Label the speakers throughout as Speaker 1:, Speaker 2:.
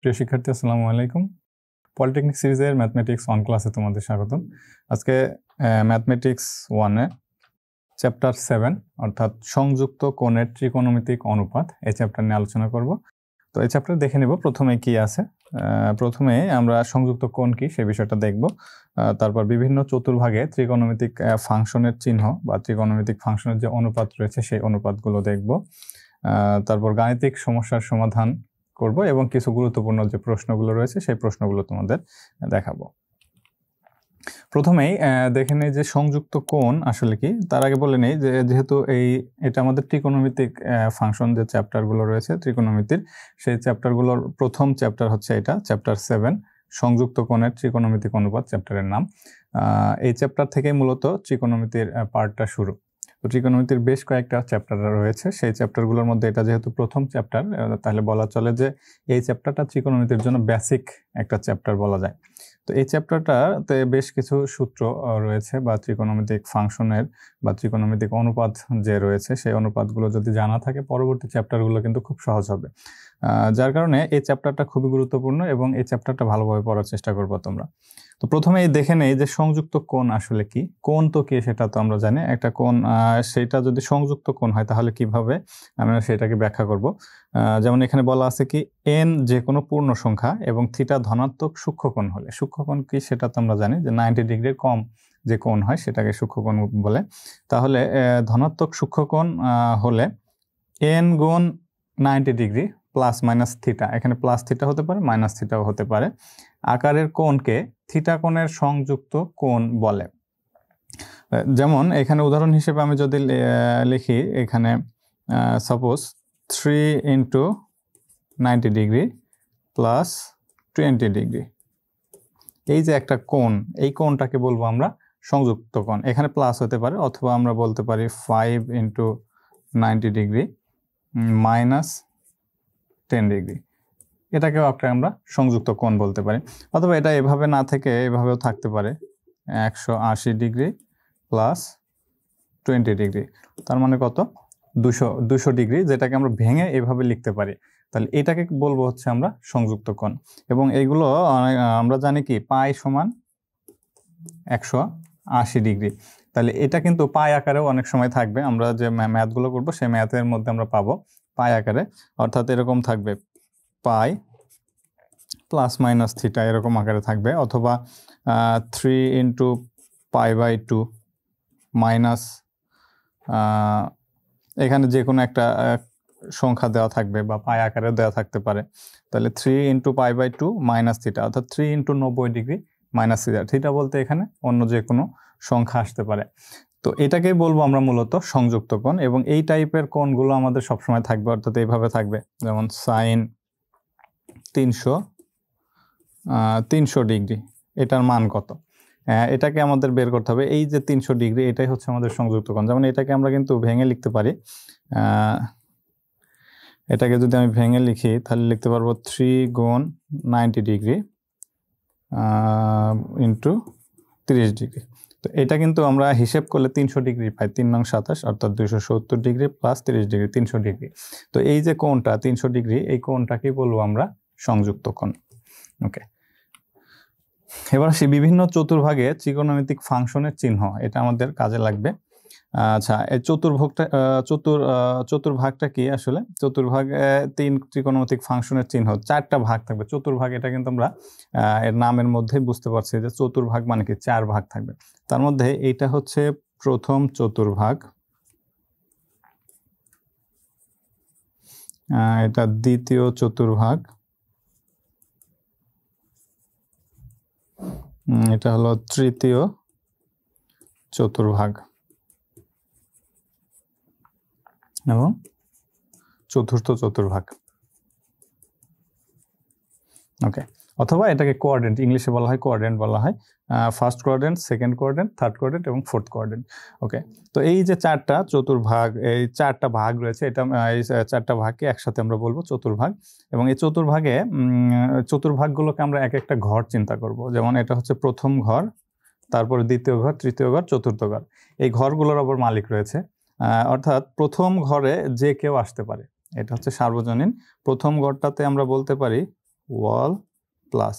Speaker 1: প্রিয় শিক্ষার্থী আসসালামু আলাইকুম। পলিটেকনিক সিরিজের ম্যাথমেটিক্স 1 ক্লাসে তোমাদের স্বাগতম। আজকে ম্যাথমেটিক্স 1 এ চ্যাপ্টার 7 অর্থাৎ সংযুক্ত কোণের ত্রিকোণমিতিক অনুপাত এই চ্যাপ্টার নিয়ে আলোচনা করব। তো এই চ্যাপ্টার দেখে নেব প্রথমে কি আছে। প্রথমে আমরা সংযুক্ত কোণ কি সেই বিষয়টা দেখব। তারপর বিভিন্ন চতুর্ভাগে ত্রিকোণমিতিক ফাংশনের চিহ্ন বা ত্রিকোণমিতিক ফাংশনের যে অনুপাত রয়েছে সেই অনুপাতগুলো দেখব। তারপর গাণিতিক সমস্যার সমাধান করব এবং কিছু গুরুত্বপূর্ণ যে প্রশ্নগুলো রয়েছে সেই প্রশ্নগুলো তোমাদের দেখাবো। প্রথমেই দেখে নেই যে সংযুক্ত কোণ আসলে কি। তার আগে বলে নেই যে যেহেতু এটা আমাদের ত্রিকোণমিতিক ফাংশন যে চ্যাপ্টারগুলো রয়েছে ত্রিকোণমিতির, সেই চ্যাপ্টারগুলোর প্রথম চ্যাপ্টার হচ্ছে এটা চ্যাপ্টার 7 সংযুক্ত কোণের ত্রিকোণমিতিক অনুপাত চ্যাপ্টারের নাম। এই চ্যাপ্টার থেকেই মূলত ত্রিকোণমিতির পার্টটা শুরু। ত্রিকোণমিতির বেশ কয়েকটা চ্যাপ্টার রয়েছে, সেই চ্যাপ্টারগুলোর মধ্যে এটা যেহেতু প্রথম চ্যাপ্টার তাহলে বলা চলে যে এই চ্যাপ্টারটা ত্রিকোণমিতির জন্য বেসিক একটা চ্যাপ্টার বলা যায়। তো এই চ্যাপ্টারটাতে বেশ কিছু সূত্র রয়েছে বা ত্রিকোণমিতিক ফাংশনের বা ত্রিকোণমিতিক অনুপাত যে রয়েছে সেই অনুপাতগুলো যদি জানা থাকে পরবর্তী চ্যাপ্টারগুলো কিন্তু খুব সহজ হবে। যার কারণে এই চ্যাপ্টারটা খুবই গুরুত্বপূর্ণ এবং এই চ্যাপ্টারটা ভালোভাবে পড়ার চেষ্টা করবো তোমরা। তো প্রথমে দেখে নেই যে সংযুক্ত কোণ আসলে কি। কোণ তো কি সেটা তো আমরা জানি, একটা কোণ সেটা যদি সংযুক্ত কোণ হয় তাহলে কিভাবে আমরা সেটাকে ব্যাখ্যা করব। যেমন এখানে বলা আছে কি n যে কোনো পূর্ণ সংখ্যা এবং থিটা ধনাত্মক সূক্ষ্মকোণ হলে, সূক্ষ্মকোণ কি সেটা তো আমরা জানি যে 90 ডিগ্রির কম যে কোণ হয় সেটাকে সূক্ষ্মকোণ বলে। তাহলে ধনাত্মক সূক্ষ্মকোণ হলে n গুণ 90 ডিগ্রি প্লাস মাইনাস থিটা, এখানে প্লাস থিটা হতে পারে মাইনাস থিটাও হতে পারে, আকারের কোণকে থিটা কোণের সংযুক্ত কোণ বলে। যেমন এখানে উদাহরণ হিসেবে আমি যদি লিখি এখানে suppose 3 into 90 degree plus 20 degree, এই যে একটা কোণ, এই কোণটাকে বলবো আমরা সংযুক্ত কোণ। এখানে প্লাস হতে পারে অথবা আমরা বলতে পারি 5 ইন্টু 90 ডিগ্রি মাইনাস 10 ডিগ্রি, এটাকেও একটা আমরা সংযুক্ত কোণ বলতে পারি। অথবা এটা এভাবে না থেকে এভাবেও থাকতে পারে 180 ডিগ্রি প্লাস 20 ডিগ্রি, তার মানে কত 200 ডিগ্রি, যেটাকে আমরা ভেঙে এভাবে লিখতে পারি। তাহলে এটাকে বলবো হচ্ছে আমরা সংযুক্ত কোণ। এবং এইগুলো আমরা জানি কি পাই সমান 180 ডিগ্রি। তাহলে এটা কিন্তু পাই আকারেও অনেক সময় থাকবে, আমরা যে ম্যাথগুলো করবো সেই ম্যাথের মধ্যে আমরা পাবো পাই আকারে, অর্থাৎ এরকম থাকবে পাই প্লাস মাইনাস থিটা এরকম আকারে থাকবে, অথবা 3 ইন্টু পাই বাই 2 মাইনাস এখানে যে কোনো একটা সংখ্যা দেওয়া থাকবে বা পাই আকারে দেওয়া থাকতে পারে। তাহলে 3 into pi by 2 minus theta, অর্থাৎ 3 into 90 degree minus theta. Theta বলতে এখানে অন্য যে কোনো সংখ্যা আসতে পারে। তো এটাকেই বলবো আমরা মূলত সংযুক্ত কোণ। এবং এই টাইপের কোণগুলো আমাদের সবসময় থাকবে, অর্থাৎ এইভাবে থাকবে, যেমন সাইন 300 ডিগ্রি, এটার মান কত এটাকে আমাদের বের করতে হবে। এই যে 300 ডিগ্রি এটাই হচ্ছে আমাদের সংযুক্ত কোণ। যেমন এটাকে আমরা কিন্তু ভেঙে লিখতে পারি, এটাকে যদি আমি ভেঙে লিখি তাহলে লিখতে পারবো 3 গুণ 90 ডিগ্রি ইন্টু 30 ডিগ্রি। তো এটা কিন্তু আমরা হিসেব করলে 300 ডিগ্রি পাই, 3 নং 27 অর্থাৎ 270 ডিগ্রি প্লাস 30 ডিগ্রি 300 ডিগ্রি। তো এই যে কোণটা 300 ডিগ্রি, এই কোণটাকেই বলবো আমরা সংযুক্ত কোণ। ওকে, এবার আসি বিভিন্ন চতুর্ভাগে ত্রিকোণমিতিক ফাংশনের চিহ্ন, এটা আমাদের কাজে লাগবে। আচ্ছা, এই চতুর্ভাগটা কি আসলে? চতুর্ভাগে 3 ত্রিকোণমিতিক ফাংশনের চিহ্ন, 4টা ভাগ থাকবে চতুর্ভাগ। এটা কিন্তু আমরা এর নামের মধ্যেই বুঝতে পারছি যে চতুর্ভাগ মানে কি 4 ভাগ থাকবে। তার মধ্যে এইটা হচ্ছে প্রথম চতুর্ভাগ, এটা দ্বিতীয় চতুর্ভাগ, এটা হলো তৃতীয় চতুর্ভাগ এবং চতুর্থ চতুর্ভাগ। ওকে, অথবা এটাকে কোঅর্ডিনেট, ইংলিশে বলা হয় কোঅর্ডিনেট বলা হয়, first coordinate, second coordinate, third coordinate এবং ফোর্থ কোঅর্ডিনেট। ওকে, তো এই যে 4টা চতুর্ভাগ, এই 4টা ভাগ রয়েছে, এটা এই 4টা ভাগকে একসাথে আমরা বলবো চতুর্ভাগ। এবং এই চতুর্ভাগগুলোকে আমরা এক একটা ঘর চিন্তা করব। যেমন এটা হচ্ছে প্রথম ঘর, তারপরে দ্বিতীয় ঘর, তৃতীয় ঘর, চতুর্থ ঘর। এই ঘরগুলোর আবার মালিক রয়েছে, অর্থাৎ প্রথম ঘরে যে কেউ আসতে পারে, এটা হচ্ছে সার্বজনীন। প্রথম ঘরটাতে আমরা বলতে পারি ওয়াল প্লাস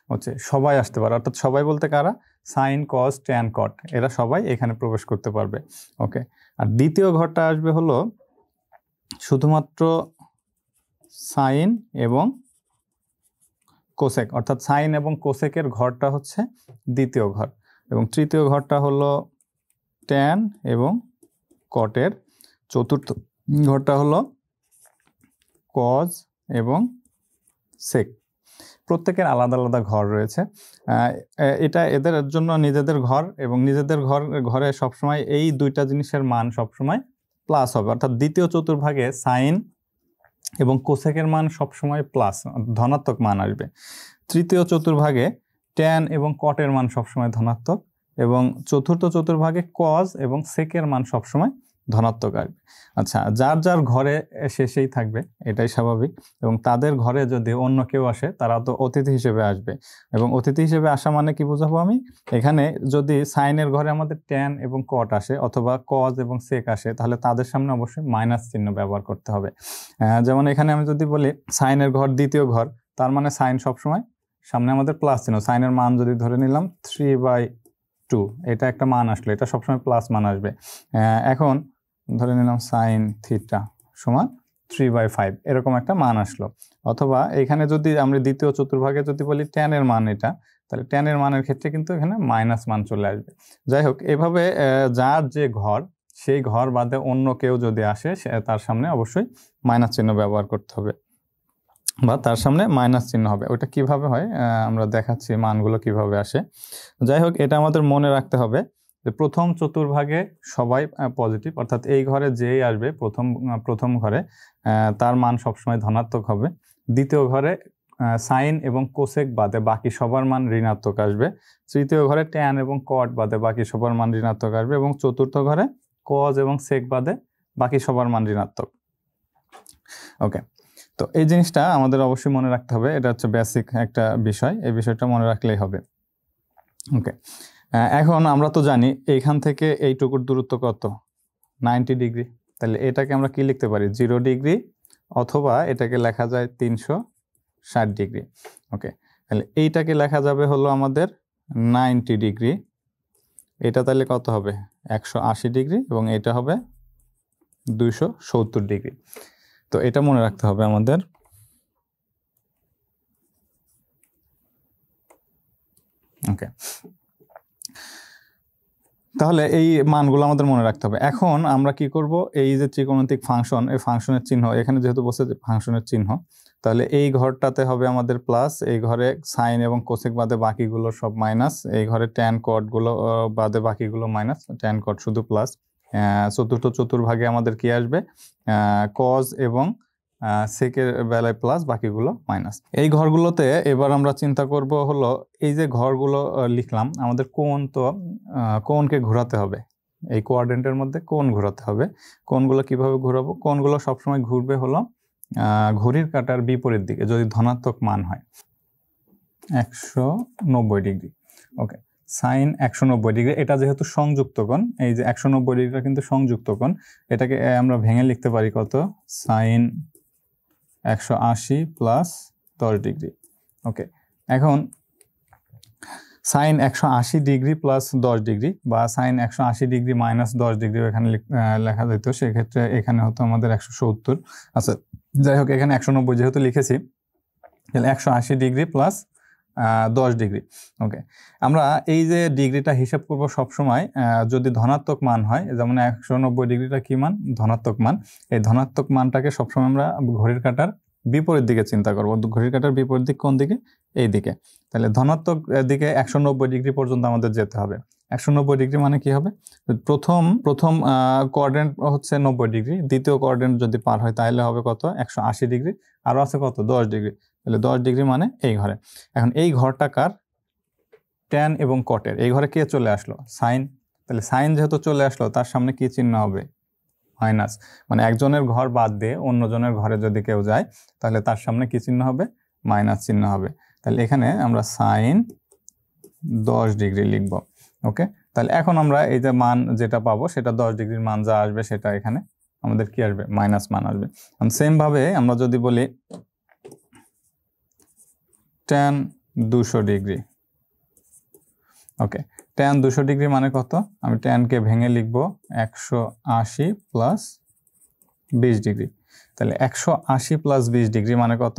Speaker 1: হচ্ছে সবাই আসতে পারে, অর্থাৎ সবাই বলতে কারা, সাইন কস ট্যান কট এরা সবাই এখানে প্রবেশ করতে পারবে। ওকে, আর দ্বিতীয় ঘরটা আসবে হলো শুধুমাত্র সাইন এবং কোসেক, অর্থাৎ সাইন এবং কোসেকের ঘরটা হচ্ছে দ্বিতীয় ঘর, এবং তৃতীয় ঘরটা হলো ট্যান এবং কটের, চতুর্থ ঘরটা হলো কজ এবং সেক। প্রত্যেকের আলাদা আলাদা ঘর রয়েছে। এটা এদের জন্য নিজেদের ঘর, এবং নিজেদের ঘরে সবসময় এই দুইটা জিনিসের মান সবসময় প্লাস হবে, অর্থাৎ দ্বিতীয় চতুর্ভাগে সাইন এবং কোসেকের মান সবসময় প্লাস ধনাত্মক মান আসবে। তৃতীয় চতুর্ভাগে ট্যান এবং কটের মান সবসময় ধনাত্মক, এবং চতুর্থ চতুর্ভাগে কজ এবং সেকের মান সবসময় ধনাত্মক আসবে। আচ্ছা, যার যার ঘরে শেষেই থাকবে, এটাই স্বাভাবিক, এবং তাদের ঘরে যদি অন্য কেউ আসে তারা তো অতিথি হিসেবে আসবে, এবং অতিথি হিসেবে আসা মানে কি বোঝাবো আমি, এখানে যদি সাইনের ঘরে আমাদের ট্যান এবং কট আসে অথবা কজ এবং সেক আসে, তাহলে তাদের সামনে অবশ্যই মাইনাস চিহ্ন ব্যবহার করতে হবে। যেমন এখানে আমি যদি বলি সাইনের ঘর দ্বিতীয় ঘর, তার মানে সাইন সবসময় সামনে আমাদের প্লাস চিহ্ন, সাইনের মান যদি ধরে নিলাম 3/2, এটা একটা মান আসলো, এটা সবসময় প্লাস মান আসবে। এখন ধরে নিলাম সাইন থিটা সমান 3/5, এরকম একটা মান আসলো। অথবা এখানে যদি আমরা দ্বিতীয় চতুর্ভাগে যদি বলি ট্যানের মান এটা, তাহলে ট্যানের মানের ক্ষেত্রে কিন্তু এখানে মাইনাস মান চলে আসবে। যাই হোক, এভাবে যার যে ঘর সেই ঘর বাদে অন্য কেউ যদি আসে তার সামনে অবশ্যই মাইনাস চিহ্ন ব্যবহার করতে হবে, বা তার সামনে মাইনাস চিহ্ন হবে। ওটা কিভাবে হয় আমরা দেখাচ্ছি, মানগুলো কিভাবে আসে। যাই হোক, এটা আমাদের মনে রাখতে হবে যে প্রথম চতুর্ভাগে সবাই পজিটিভ, অর্থাৎ এই ঘরে যেই আসবে প্রথম ঘরে তার মান সবসময় ধনাত্মক হবে। দ্বিতীয় ঘরে সাইন এবং কোসেক বাদে বাকি সবার মান ঋণাত্মক আসবে। তৃতীয় ঘরে ট্যান এবং কট বাদে বাকি সবার মান ঋণাত্মক আসবে, এবং চতুর্থ ঘরে কজ এবং সেক বাদে বাকি সবার মান ঋণাত্মক। ওকে, তো এই জিনিসটা আমাদের অবশ্যই মনে রাখতে হবে, এটা হচ্ছে বেসিক একটা বিষয়, এই বিষয়টা মনে রাখলেই হবে। ওকে, এখন আমরা তো জানি এইখান থেকে এইটুকুর দূরত্ব কত, 90 ডিগ্রি। তাহলে এটাকে আমরা কি লিখতে পারি, 0 ডিগ্রি, অথবা এটাকে লেখা যায় 360 ডিগ্রি। ওকে, তাহলে এইটাকে লেখা যাবে হলো আমাদের 90 ডিগ্রি, এটা তাহলে কত হবে 180 ডিগ্রি, এবং এটা হবে 270 ডিগ্রি। তো এটা মনে রাখতে হবে আমাদের। ওকে, তাহলে এই মানগুলো আমাদের মনে রাখতে হবে। এখন আমরা কি করব, এই যে ত্রিকোণমিতিক ফাংশন, এই ফাংশনের চিহ্ন এখানে যেহেতু বসে ফাংশনের চিহ্ন, তাহলে এই ঘরটাতে হবে আমাদের প্লাস, এই ঘরে সাইন এবং কোসেক বাদে বাকিগুলো সব মাইনাস, এই ঘরে ট্যান কট গুলো বাদে বাকিগুলো মাইনাস, ট্যান কট শুধু প্লাস। চতুর্থ চতুর্ভাগে আমাদের কি আসবে, কজ এবং সেকের বেলায় প্লাস, বাকিগুলো মাইনাস। এই ঘরগুলোতে এবার আমরা চিন্তা করব হলো, এই যে ঘরগুলো লিখলাম, আমাদের কোণ তো কোণকে ঘোরাতে হবে, এই কোয়াড্রেন্টের মধ্যে কোণ ঘোরাতে হবে। কোণগুলো কিভাবে ঘোরাবো, কোণগুলো সবসময় ঘুরবে হলো ঘড়ির কাঁটার বিপরীত দিকে যদি ধনাত্মক মান হয়, 190 ডিগ্রি। ওকে, সাইন 190 ডিগ্রি, এটা যেহেতু সংযুক্ত কোণ, এই যে 190 ডিগ্রিটা কিন্তু সংযুক্ত কোণ, এটাকে আমরা ভেঙে লিখতে পারি কত, সাইন 180 প্লাস 10 ডিগ্রি। ওকে, এখন সাইন 180 ডিগ্রি প্লাস 10 ডিগ্রি, বা সাইন 180 ডিগ্রি মাইনাস 10 ডিগ্রি এখানে লেখা যেত, সেক্ষেত্রে এখানে হতো আমাদের 170। আচ্ছা, যাই হোক, এখানে 190 যেহেতু লিখেছি, তাহলে 180 ডিগ্রি প্লাস 10 ডিগ্রি। ওকে, আমরা এই যে ডিগ্রিটা হিসাব করব সবসময় যদি ধনাত্মক মান হয়, যেমন 190 ডিগ্রিটা কি মান, ধনাত্মক মান। এই ধনাত্মক মানটাকে সবসময় আমরা ঘড়ির কাঁটার বিপরীত দিকে চিন্তা করব। ঘড়ির কাঁটার বিপরীত দিক কোন দিকে, এই দিকে। তাহলে ধনাত্মক দিকে 190 ডিগ্রি পর্যন্ত আমাদের যেতে হবে। 190 ডিগ্রি মানে কি হবে, প্রথম কোয়াড্রেন্ট হচ্ছে 90 ডিগ্রি, দ্বিতীয় কোয়াড্রেন্ট যদি পার হয় তাহলে হবে কত, 180 ডিগ্রি, আরও আছে কত, 10 ডিগ্রি। তাহলে 10 ডিগ্রি মানে এই ঘরে। এখন এই ঘরটা কার, ট্যান এবং কটের। এই ঘরে কে চলে আসলো, সাইন। তাহলে সাইন যেহেতু চলে আসলো, তার সামনে কি চিহ্ন হবে, মাইনাস। মানে একজনের ঘর বাদ দিয়ে অন্যজনের ঘরে যদি কেউ যায়, তাহলে তার সামনে কি চিহ্ন হবে, মাইনাস চিহ্ন হবে। তাহলে এখানে আমরা সাইন 10 ডিগ্রি লিখব। ওকে, তাহলে এখন আমরা এই যে মান যেটা পাবো, সেটা 10 ডিগ্রির মান যা আসবে সেটা এখানে আমাদের কি আসবে, মাইনাস মান আসবে। সেম ভাবে আমরা যদি বলি tan 200 ডিগ্রি। ওকে, tan 200 ডিগ্রি মানে কত? আমি tan কে ভেঙে লিখব 180 প্লাস 20 ডিগ্রি। তাহলে 180 প্লাস 20 ডিগ্রি মানে কত?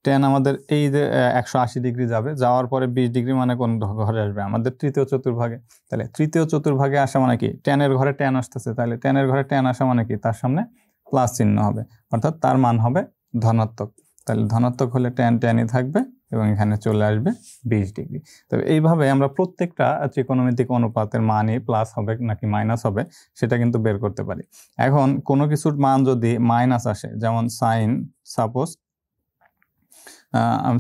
Speaker 1: tan আমাদের এই যে 180 ডিগ্রি যাবে, যাওয়ার পরে 20 ডিগ্রি মানে কোন ঘরে আসবে? আমাদের তৃতীয় চতুর্ভাগে। তাহলে তৃতীয় চতুর্ভাগে আসা মানে কি? tan এর ঘরে tan আসতেছে, তাহলে tan এর ঘরে tan আসা মানে কি? তার সামনে প্লাস চিহ্ন হবে, অর্থাৎ তার মান হবে ধনাত্মক। তাহলে ধনাত্মক হলে tan tanই থাকবে এবং এখানে চলে আসবে 20 ডিগ্রি। তবে এইভাবে আমরা প্রত্যেকটা ত্রিকোণমিতিক অনুপাতের মানই প্লাস হবে নাকি মাইনাস হবে সেটা কিন্তু বের করতে পারি। এখন কোনো কিছুর মান যদি মাইনাস আসে, যেমন সাইন, সাপোজ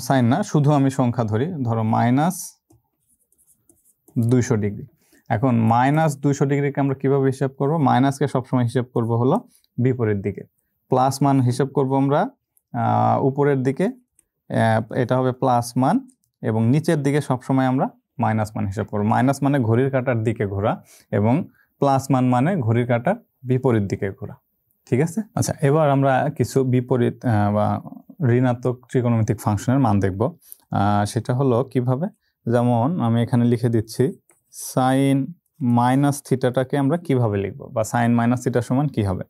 Speaker 1: সাইন না, শুধু আমি সংখ্যা ধরি, ধরো -200 ডিগ্রি। এখন -200 ডিগ্রিকে আমরা কিভাবে হিসাব করব? মাইনাসকে সবসময় হিসাব করব হলো বিপরীত দিকে, প্লাস মান হিসাব করব আমরা উপরের দিকে, এটা হবে প্লাস মান, এবং নিচের দিকে সবসময় আমরা মাইনাস মান হিসাব করব। মাইনাস মানে ঘড়ির কাঁটার দিকে ঘোরা এবং প্লাস মান মানে ঘড়ির কাঁটার বিপরীত দিকে ঘোরা। ঠিক আছে? আচ্ছা, এবার আমরা কিছু বিপরীত বা ঋণাত্মক ত্রিকোণমিতিক ফাংশনের মান দেখব। সেটা হলো কিভাবে? যেমন আমি এখানে লিখে দিচ্ছি সাইন মাইনাস থিটাটাকে আমরা কিভাবে লিখব, বা সাইন মাইনাস থিটা সমান কি হবে?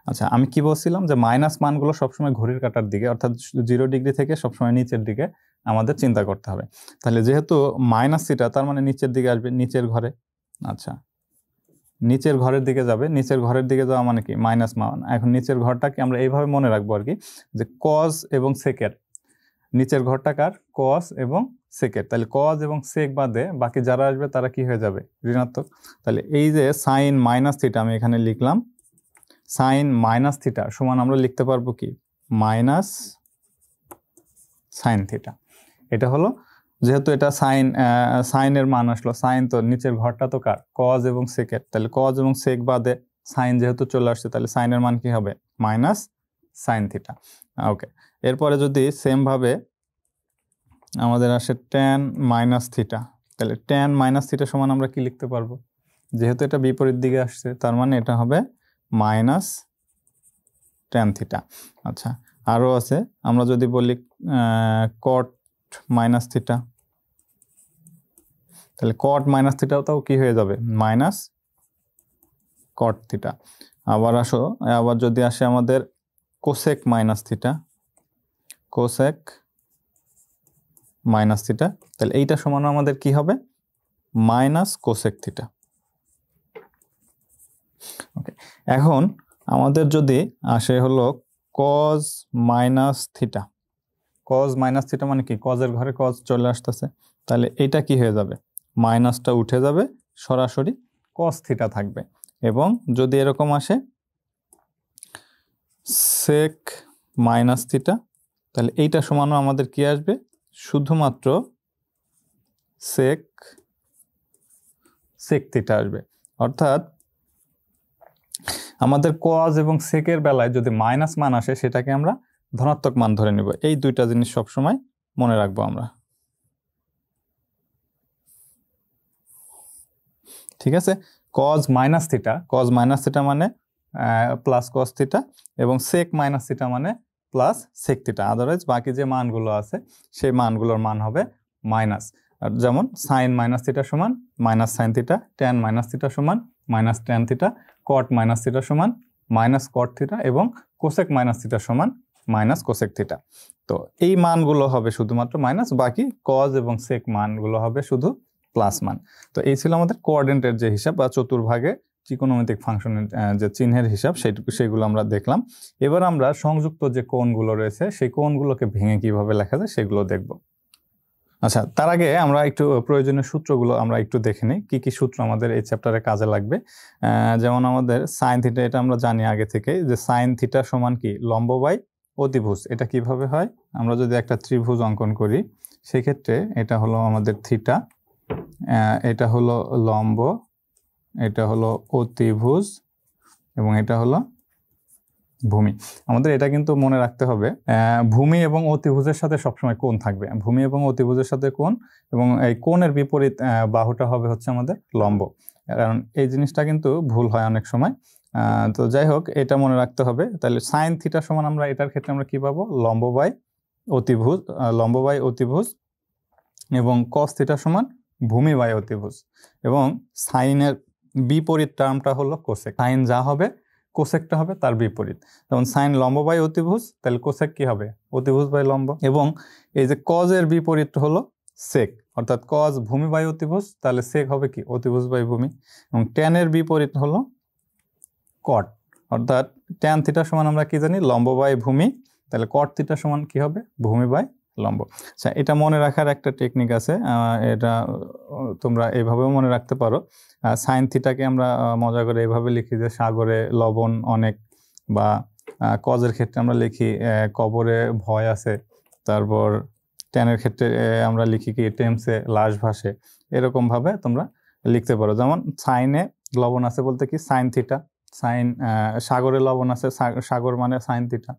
Speaker 1: আচ্ছা, আমি কি বলছিলাম যে মাইনাস মানগুলো সবসময় ঘড়ির কাঁটার দিকে, অর্থাৎ 0 ডিগ্রি থেকে সবসময় নিচের দিকে আমাদের চিন্তা করতে হবে। তাহলে যেহেতু মাইনাস থিটা, তার মানে নিচের দিকে আসবে, নিচের ঘরে। আচ্ছা, নিচের ঘরের দিকে যাবে, নিচের ঘরের দিকে যাওয়া মানে কি? মাইনাস মান। এখন নিচের ঘরটাকে আমরা এইভাবে মনে রাখবো আর কি, যে কজ এবং সেকের, নিচের ঘরটা কার? কজ এবং সেকের। তাহলে কজ এবং সেক বাদে বাকি যারা আসবে তারা কি হয়ে যাবে? ঋণাত্মক। তাহলে এই যে সাইন মাইনাস থিটা আমি এখানে লিখলাম, সাইন মাইনাস থিটা সমান আমরা লিখতে পারবো কি? Minus sine theta. এটা হলো, যেহেতু এটা সাইনের মান আসলো, সাইন তো নিচের ঘরটা তো কার? কজ এবং সেকের। তাহলে কজ এবং সেক বাদে সাইন যেহেতু চলে আসছে, তাহলে সাইনের মান কি হবে? Minus sine theta. ওকে, এরপরে যদি সেম ভাবে আমাদের আসে ট্যান মাইনাস থিটা, তাহলে ট্যান মাইনাস থিটা সমান আমরা কি লিখতে পারবো? যেহেতু এটা বিপরীত দিকে আসছে, তার মানে এটা হবে মাইনাস ট্যান থিটা। আচ্ছা, আরও আছে, আমরা যদি বলি কট মাইনাস থিটা, তাহলে কট মাইনাস থিটাও কি হয়ে যাবে? Minus cot theta. আবার যদি আসে আমাদের cosec minus theta, cosec minus theta, তাহলে এইটা সমান আমাদের কি হবে? Minus cosec theta. ওকে, এখন আমাদের যদি আসে হলো cause minus theta, cause minus theta মানে কি? কজের ঘরে কজ চলে আসতেছে, তাহলে এইটা কি হয়ে যাবে? মাইনাসটা উঠে যাবে, সরাসরি কস থিটা থাকবে। এবং যদি এরকম আসে সেক মাইনাস থিটা, তাহলে এইটা সমানও আমাদের কি আসবে? শুধুমাত্র সেক থিটা আসবে। অর্থাৎ আমাদের কজ এবং সেকের বেলায় যদি মাইনাস মান আসে, সেটাকে আমরা ধনাত্মক মান ধরে নিব। এই দুইটা জিনিস সবসময় মনে রাখবো আমরা। ঠিক আছে? কজ মাইনাস থিটা মানে প্লাস কস থিটা, এবং সেক মাইনাস থিটা মানে প্লাস সেক থিটা। আদারওয়াইজ বাকি যে মানগুলো আছে সেই মানগুলোর মান হবে মাইনাস। আর যেমন সাইন মাইনাস থিটা সমান minus sine theta, tan minus theta সমান minus tan theta, cot minus theta সমান মাইনাস কট থিটা, এবং কোসেক মাইনাস থিটা সমান মাইনাস কোসেক থিটা। তো এই মানগুলো হবে শুধুমাত্র মাইনাস, বাকি কজ এবং সেক মানগুলো হবে শুধু প্লাস মান। তো এই ছিল আমাদের কোঅর্ডিনেটের যে হিসাব বা চতুর্ভাগে ত্রিকোণমিতিক ফাংশনের যে চিহ্নের হিসাব, সেগুলো আমরা দেখলাম। এবার আমরা সংযুক্ত যে কোণগুলো রয়েছে সেই কোণগুলোকে ভেঙে কিভাবে লেখা যায় সেগুলো দেখব। আচ্ছা, তার আগে আমরা একটু প্রয়োজনীয় সূত্রগুলো আমরা একটু দেখে নিই, কি কি সূত্র আমাদের এই চ্যাপ্টারে কাজে লাগবে। যেমন আমাদের সাইন থিটা, এটা আমরা জানি আগে থেকে যে সাইন থিটা সমান কি? লম্ব বাই অতিভুজ। এটা কিভাবে হয়? আমরা যদি একটা ত্রিভুজ অঙ্কন করি, সেক্ষেত্রে এটা হলো আমাদের থিটা, এটা হলো লম্ব, এটা হলো অতিভুজ, এবং এটা হলো ভূমি। আমাদের এটা কিন্তু মনে রাখতে হবে, ভূমি এবং অতিভুজের সাথে সবসময় কোণ থাকবে, ভূমি এবং অতিভুজের সাথে কোণ, এবং এই কোণের বিপরীত বাহুটা হবে হচ্ছে আমাদের লম্ব। কারণ এই জিনিসটা কিন্তু ভুল হয় অনেক সময়। তো যাই হোক, এটা মনে রাখতে হবে। তাহলে সাইন থিটা সমান আমরা এটার ক্ষেত্রে আমরা কি পাবো? লম্ব বাই অতিভুজ, লম্ব বাই অতিভুজ, এবং কস থিটা সমান ভূমি বাই অতিভুজ। এবং সাইনের বিপরীত টার্মটা হলো কোসেক। সাইন যা হবে কোসেকটা হবে তার বিপরীত। যেমন সাইন লম্ব বাই অতিভুজ, তাহলে কোসেক কি হবে? অতিভুজ বাই লম্ব। এবং এই যে কজের বিপরীত হলো সেক, অর্থাৎ কজ ভূমি বাই অতিভুজ, তাহলে সেক হবে কি? অতিভুজ বাই ভূমি। এবং ট্যানের বিপরীত হলো কট, অর্থাৎ ট্যান থিটা সমান আমরা কি জানি? লম্ব বাই ভূমি, তাহলে কট থিটা সমান কি হবে? ভূমি বাই লম্ব। আচ্ছা, এটা মনে রাখার একটা টেকনিক আছে, এটা তোমরা এইভাবেও মনে রাখতে পারো। সাইন থিটাকে আমরা মজা করে এইভাবে লিখি যে সাগরে লবণ অনেক, বা কজের ক্ষেত্রে আমরা লিখি কবরে ভয় আছে। তারপর ট্যানের ক্ষেত্রে আমরা লিখি কি? টেমসে লাশ ভাসে। এরকমভাবে তোমরা লিখতে পারো। যেমন সাইনে লবণ আছে বলতে কি? Sine theta. সাইন সাগরে লবণ আছে, সাগর মানে সাইন থিটা।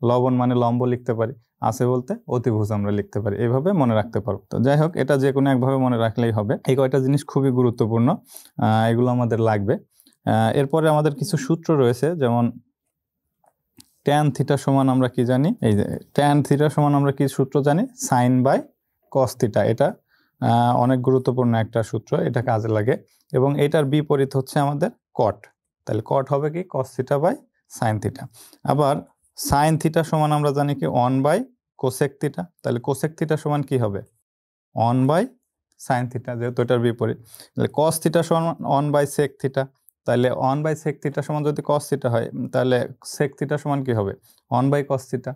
Speaker 1: লবণ মানে লম্ব লিখতে পারি, আছে বলতে অতিভুজ আমরা লিখতে পারি। এইভাবে মনে রাখতে পারো। তো যাই হোক, এটা যে কোনো একভাবে মনে রাখলেই হবে। এই কয়টা জিনিস খুবই গুরুত্বপূর্ণ, এগুলো আমাদের লাগবে। এরপরে আমাদের কিছু সূত্র রয়েছে, যেমন ট্যান থিটা সমান আমরা কি জানি? এই যে ট্যান থিটা সমান আমরা কি সূত্র জানি? Sine by cos theta. এটা অনেক গুরুত্বপূর্ণ একটা সূত্র, এটা কাজে লাগে। এবং এটার বিপরীত হচ্ছে আমাদের কট, তাহলে কট হবে কি? Cos theta by sine theta. আবার সাইন থিটা সমান আমরা জানি কি? 1 বাই কোসেক থিটা, তাহলে কোসেক থিটা সমান কি হবে? 1 বাই সাইন থিটা, যেহেতু এটার বিপরীত। তাহলে কস থিটা সমান 1 বাই সেক থিটা, তাহলে 1 বাই সেক থিটা সমান যদি কস থিটা হয়, তাহলে সেক থিটা সমান কি হবে? 1 বাই কস থিটা।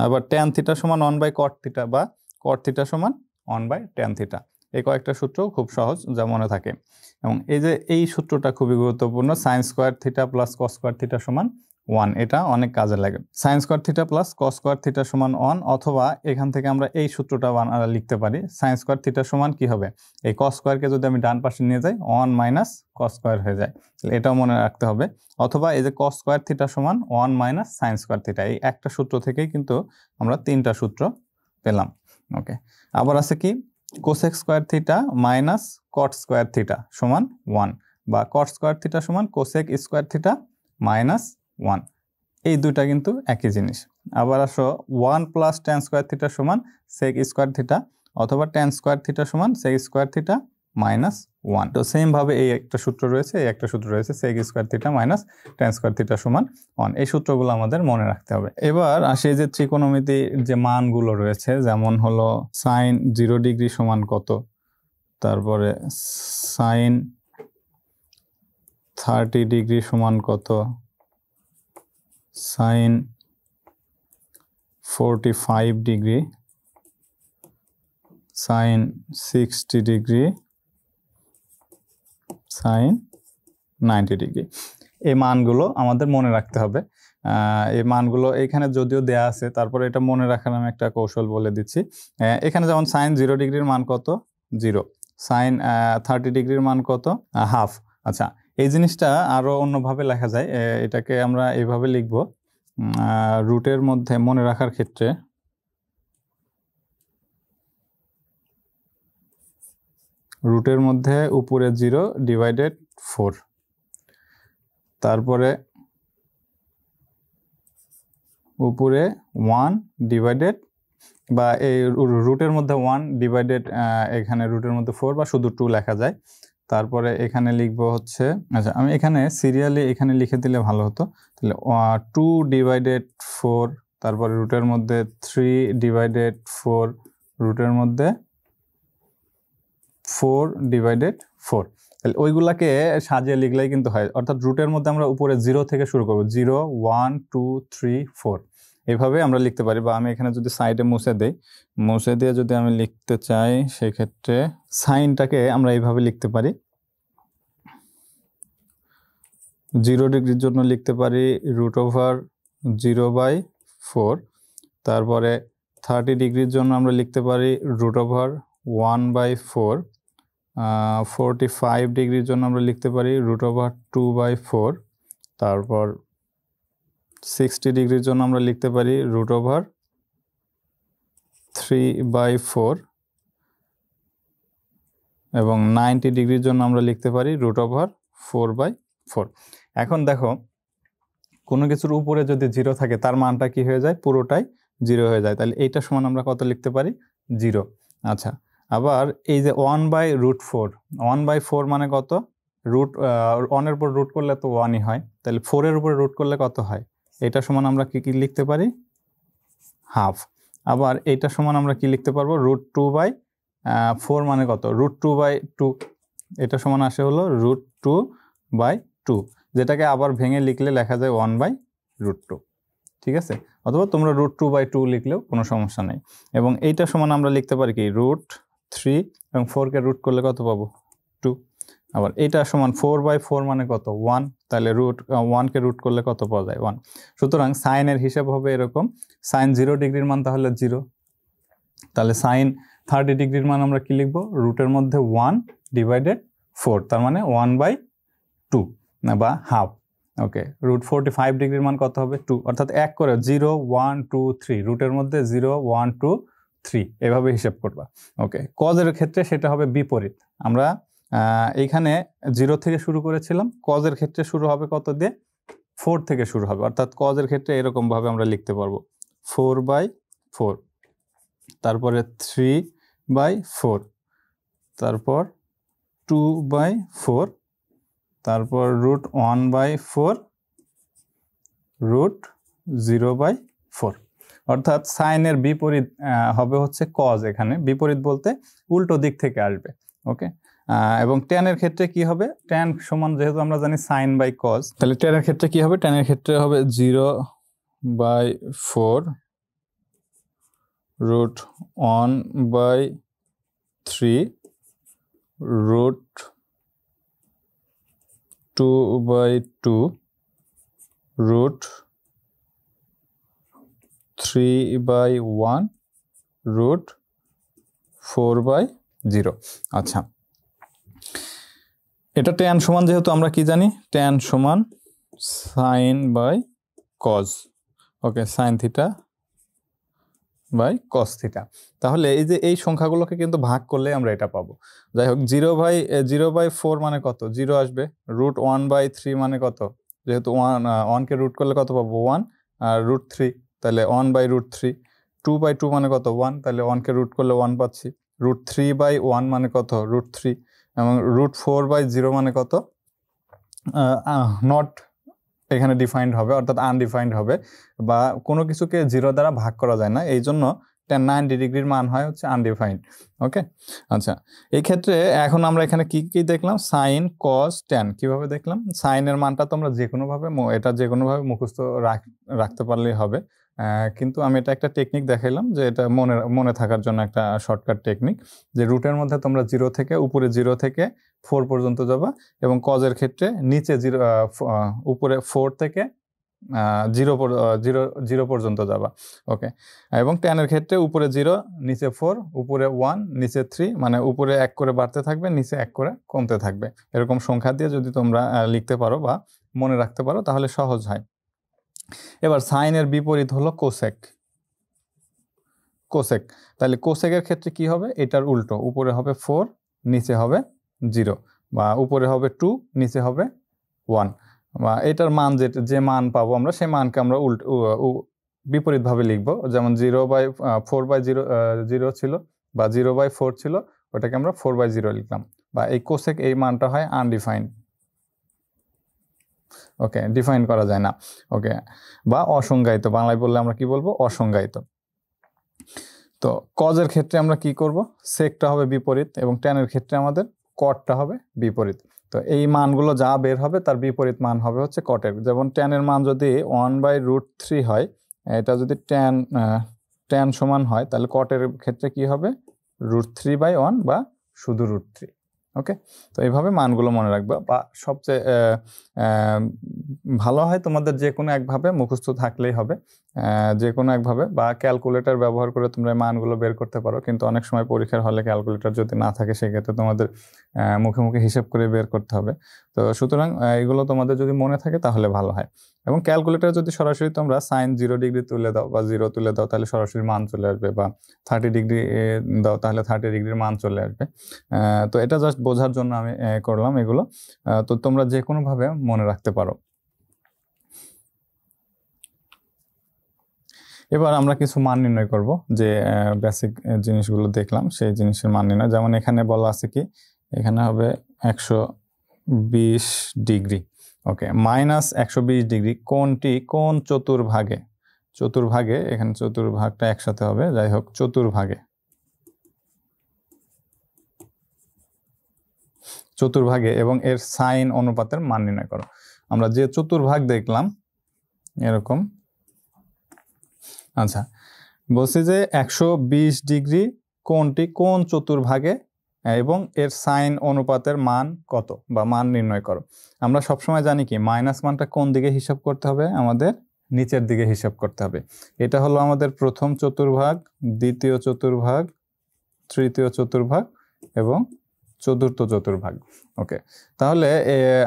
Speaker 1: আবার ট্যান থিটা সমান 1 বাই কট থিটা, বা কট থিটা সমান 1 বাই ট্যান থিটা। এই কয়েকটা সূত্র খুব সহজ, যা মনে থাকে। এবং এই যে এই সূত্রটা খুবই গুরুত্বপূর্ণ, sine square theta plus cos square theta সমান 1, এটা অনেক কাজে লাগে। Sine square theta plus cos square theta সমান 1, অথবা এখান থেকে আমরা এই সূত্রটা লিখতে পারি। সাইন স্কোয়ার থিটা সমান কি হবে? এই কস স্কোয়ারকে যদি আমি ডান পাশে নিয়ে যাই, 1 মাইনাস কস স্কোয়ার হয়ে যায়, এটাও মনে রাখতে হবে। অথবা এই যে কস স্কোয়ার থিটা সমান 1 মাইনাস সাইন স্কোয়ার থিটা, এই একটা সূত্র থেকেই কিন্তু আমরা 3টা সূত্র পেলাম। ওকে, আবার আছে কি? Cosec square theta minus cot square theta সমান 1, বা কট স্কোয়ার থিটা সমান কোসেক স্কোয়ার থিটা মাইনাস 1। এই দুইটা কিন্তু একই জিনিস। আবার আসো 1 প্লাস ট্যান স্কোয়ার থিটা সমান সেক স্কোয়ার থিটা, অথবা ট্যান স্কোয়ার থিটা সমান সেক স্কোয়ার থিটা মাইনাস 1। তো সেম ভাবে এই একটা সূত্র রয়েছে, এই একটা সূত্র রয়েছে, sec square theta minus tan square theta সমান 1। এই সূত্রগুলো আমাদের মনে রাখতে হবে। এবার আসে যে ত্রিকোণমিতির যে মানগুলো রয়েছে, যেমন হলো সাইন 0 ডিগ্রি সমান কত, তারপরে সাইন 30 ডিগ্রি সমান কত, sine 45 degree, sine 60 degree, sine 90 degree. এই মানগুলো আমাদের মনে রাখতে হবে। এই মানগুলো এখানে যদিও দেয়া আছে, তারপরে এটা মনে রাখার আমি একটা কৌশল বলে দিচ্ছি। এখানে যেমন সাইন 0 ডিগ্রির মান কত? 0। সাইন 30 ডিগ্রির মান কত? হাফ। আচ্ছা, এই জিনিসটা আরো অন্যভাবে লেখা যায়। এটাকে আমরা এইভাবে লিখব, রুটের মধ্যে মনে রাখার ক্ষেত্রে রুটের মধ্যে উপরে 0 ডিভাইডেড 4, তারপরে উপরে 1 ডিভাইডেড, বা এই রুটের মধ্যে 1 ডিভাইডেড, এখানে রুটের মধ্যে 4 বা শুধু 2 লেখা যায়। তারপরে এখানে লিখব হচ্ছে, আচ্ছা আমি এখানে সিরিয়ালি এখানে লিখে দিলে ভালো হতো। তাহলে 2 ডিভাইডেড 4, তারপরে রুটের মধ্যে 3 ডিভাইডেড 4, রুটের মধ্যে 4 ডিভাইডেড 4। তাহলে ওইগুলাকে সাজিয়ে লিখলেই কিন্তু হয়। অর্থাৎ রুটের মধ্যে আমরা উপরে 0 থেকে শুরু করব, 0 1 2 3 4, এইভাবে আমরা লিখতে পারি। বা আমি এখানে যদি সাইডে মুছে দেই, মুছে দিয়ে যদি আমি লিখতে চাই, সেক্ষেত্রে সাইনটাকে আমরা এইভাবে লিখতে পারি। 0 ডিগ্রির জন্য লিখতে পারি √0/4, তারপরে 30 ডিগ্রির জন্য আমরা লিখতে পারি √1/4, 45 ডিগ্রির জন্য আমরা লিখতে পারি √2/4, তারপর 60 ডিগ্রির জন্য আমরা লিখতে পারি √3/4, এবং 90 ডিগ্রির জন্য আমরা লিখতে পারি √4/4। এখন দেখো, কোনো কিছুর উপরে যদি 0 থাকে তার মানটা কি হয়ে যায়? পুরোটাই জিরো হয়ে যায়, তাহলে এইটা সমান আমরা কত লিখতে পারি? 0। আচ্ছা, আবার এই যে 1/√4, 1/4 মানে কত? রুট 1 এর উপর রুট করলে তো 1ই হয়, তাহলে 4 এর উপর রুট করলে কত হয়? এটা সমান আমরা কি লিখতে পারি? হাফ। আবার এইটা সমান আমরা কি লিখতে পারবো? √2/4 মানে কত? √2/2, এটা সমান আসে হলো √2/2, যেটাকে আবার ভেঙে লিখলে লেখা যায় 1/√2, ঠিক আছে? অথবা তোমরা √2/2 লিখলেও কোনো সমস্যা নেই। এবং এইটা সমান আমরা লিখতে পারি কি? √3, এবং 4কে রুট করলে কত পাবো? 2। আবার এইটা সমান 4/4 মানে কত? 1, তাহলে 1কে রুট করলে কত পাওয়া যায়? 1। সুতরাং সাইনের হিসাব হবে এরকম, সাইন 0 ডিগ্রির মান তাহলে 0, তাহলে সাইন 30 ডিগ্রির মান আমরা কি লিখবো? রুটের মধ্যে 1/4, তার মানে 1/2 বা হাফ। ওকে, √45 ডিগ্রির মান কত হবে? 2, অর্থাৎ 1 করে 0 1 2 3, রুটের মধ্যে 0 1 2 3 এভাবে হিসাব করবা। ওকে, কজের ক্ষেত্রে সেটা হবে বিপরীত। আমরা এইখানে 0 থেকে শুরু করেছিলাম, কজের ক্ষেত্রে শুরু হবে কত দিয়ে? 4 থেকে শুরু হবে, অর্থাৎ কজের ক্ষেত্রে এরকম ভাবে আমরা লিখতে পারবো 4/4, তারপরে 3/4, তারপর 2/4, তারপর √1/4, √0/4। অর্থাৎ সাইনের বিপরীত হবে হচ্ছে কজ। এখানে বিপরীত বলতে উল্টো দিক থেকে আসবে। ওকে, এবং ট্যানের ক্ষেত্রে কি হবে? ট্যান সমান, যেহেতু আমরা জানি সাইন বাই কজ, তাহলে ট্যানের ক্ষেত্রে কি হবে? ট্যানের ক্ষেত্রে হবে 0/4 √1/3 √2/2 √3/1 √4/0। আচ্ছা, এটা ট্যান সমান, যেহেতু আমরা কি জানি? ট্যান সমান sine by cos. Okay, sine theta by cos theta. তাহলে এই যে এই সংখ্যাগুলোকে কিন্তু ভাগ করলে আমরা এটা পাবো। যাই হোক, 0/4 মানে কত? 0 আসবে। √1/3 মানে কত? যেহেতু 1কে রুট করলে কত পাবো? 1, আর √3, তাহলে 1/√3। 2/2 মানে কত? 1, তাহলে 1কে রুট করলে 1 পাচ্ছি। √3/1 মানে কত? √3, এবং √4/0 মানে কত? নট এখানে ডিফাইন্ড হবে, অর্থাৎ আনডিফাইন্ড হবে, বা কোনো কিছুকে 0 দ্বারা ভাগ করা যায় না, এই জন্য tan 90 ডিগ্রির মান হয় হচ্ছে আনডিফাইন্ড। ওকে, আচ্ছা, এই ক্ষেত্রে এখন আমরা এখানে কি দেখলাম? সাইন কস ট্যান। কিভাবে দেখলাম? সাইনের মানটা তো আমরা যে কোনোভাবে মুখস্থ রাখতে পারলেই হবে, কিন্তু আমি এটা একটা টেকনিক দেখাইলাম, যে এটা মনে থাকার জন্য একটা শর্টকাট টেকনিক, যে রুটের মধ্যে তোমরা 0 থেকে উপরে 0 থেকে 4 পর্যন্ত যাবা, এবং কজের ক্ষেত্রে নিচে 0 উপরে 4 থেকে 0 পর্যন্ত যাবা। ওকে, এবং ট্যানের ক্ষেত্রে উপরে 0, নিচে 4, উপরে 1, নিচে 3, মানে উপরে 1 করে বাড়তে থাকবে, নিচে 1 করে কমতে থাকবে। এরকম সংখ্যা দিয়ে যদি তোমরা লিখতে পারো বা মনে রাখতে পারো তাহলে সহজ হয়। এবার সাইনের বিপরীত হলো কোসেক। তাহলে কোসেকের ক্ষেত্রে কি হবে? এটার উল্টো, উপরে হবে 4, নিচে হবে 0, বা উপরে হবে 2, নিচে হবে 1, বা এটার মান যে মান পাবো আমরা, সেই মানকে আমরা বিপরীতভাবে লিখবো। যেমন 0/4/0 ছিল, বা 0/4 ছিল, ওটাকে আমরা 4/0 লিখলাম। বা এই কোসেক, এই মানটা হয় আনডিফাইন্ড। ওকে, ডিফাইন করা যায় না। ওকে, বা অসংজ্ঞায়িত, বাংলায় বললে আমরা কি বলবো? অসংজ্ঞায়িত। তো কজের ক্ষেত্রে আমরা কি করব? সেকটা হবে বিপরীত, এবং ট্যানের ক্ষেত্রে আমাদের কটটা হবে বিপরীত। তো এই মানগুলো যা বের হবে তার বিপরীত মান হবে হচ্ছে কটের। যেমন ট্যানের মান যদি 1/√3 হয়, এটা যদি ট্যান সমান হয়, তাহলে কটের ক্ষেত্রে কি হবে? √3/1 বা শুধু √3। ওকে, তো এইভাবে মানগুলো মনে রাখবা, বা সবচেয়ে ভালো হয় তোমাদের যে কোনো একভাবে মুখস্থ থাকলেই হবে, যে কোনো একভাবে, বা ক্যালকুলেটর ব্যবহার করে তোমরা মানগুলো বের করতে পারো। কিন্তু অনেক সময় পরীক্ষার হলে ক্যালকুলেটর যদি না থাকে, সেক্ষেত্রে তোমাদের মুখে মুখে হিসাব করে বের করতে হবে। তো সুতরাং এগুলো তোমাদের যদি মনে থাকে তাহলে ভালো হয়। এবং ক্যালকুলেটর যদি সরাসরি তোমরা সাইন 0 ডিগ্রি তুলে দাও বা 0 তুলে দাও, তাহলে সরাসরি মান চলে আসবে, বা 30 ডিগ্রি দাও তাহলে 30 ডিগ্রির মান চলে আসবে। তো এটা জাস্ট বোঝার জন্য আমি করলাম এগুলো। তো তোমরা যে কোনোভাবে মনে রাখতে পারো। এবার আমরা কিছু মান নির্ণয় করব, যে বেসিক জিনিসগুলো দেখলাম সেই জিনিসের মান নির্ণয়। যেমন এখানে বলা আছে কি, এখানে হবে 120 ডিগ্রি। ওকে, মাইনাস 120 ডিগ্রি কোণটি কোন চতুর্ভাগে, চতুর্ভাগে, এখানে চতুর্ভাগটা একসাথে হবে, যাই হোক চতুর্ভাগে, চতুর্ভাগে এবং এর সাইন অনুপাতের মান নির্ণয় করো। আমরা যে চতুর্ভাগ দেখলাম এরকম, আচ্ছা বলছি যে 120 ডিগ্রি কোণটি কোন চতুর্ভাগে এবং এর সাইন অনুপাতের মান কত বা মান নির্ণয় করো। আমরা সবসময় জানি কি মাইনাস মানটা কোন দিকে হিসাব করতে হবে, আমাদের নিচের দিকে হিসাব করতে হবে। এটা হলো আমাদের প্রথম চতুর্ভাগ, দ্বিতীয় চতুর্ভাগ, তৃতীয় চতুর্ভাগ এবং চতুর্থ চতুর্ভাগ। ওকে, তাহলে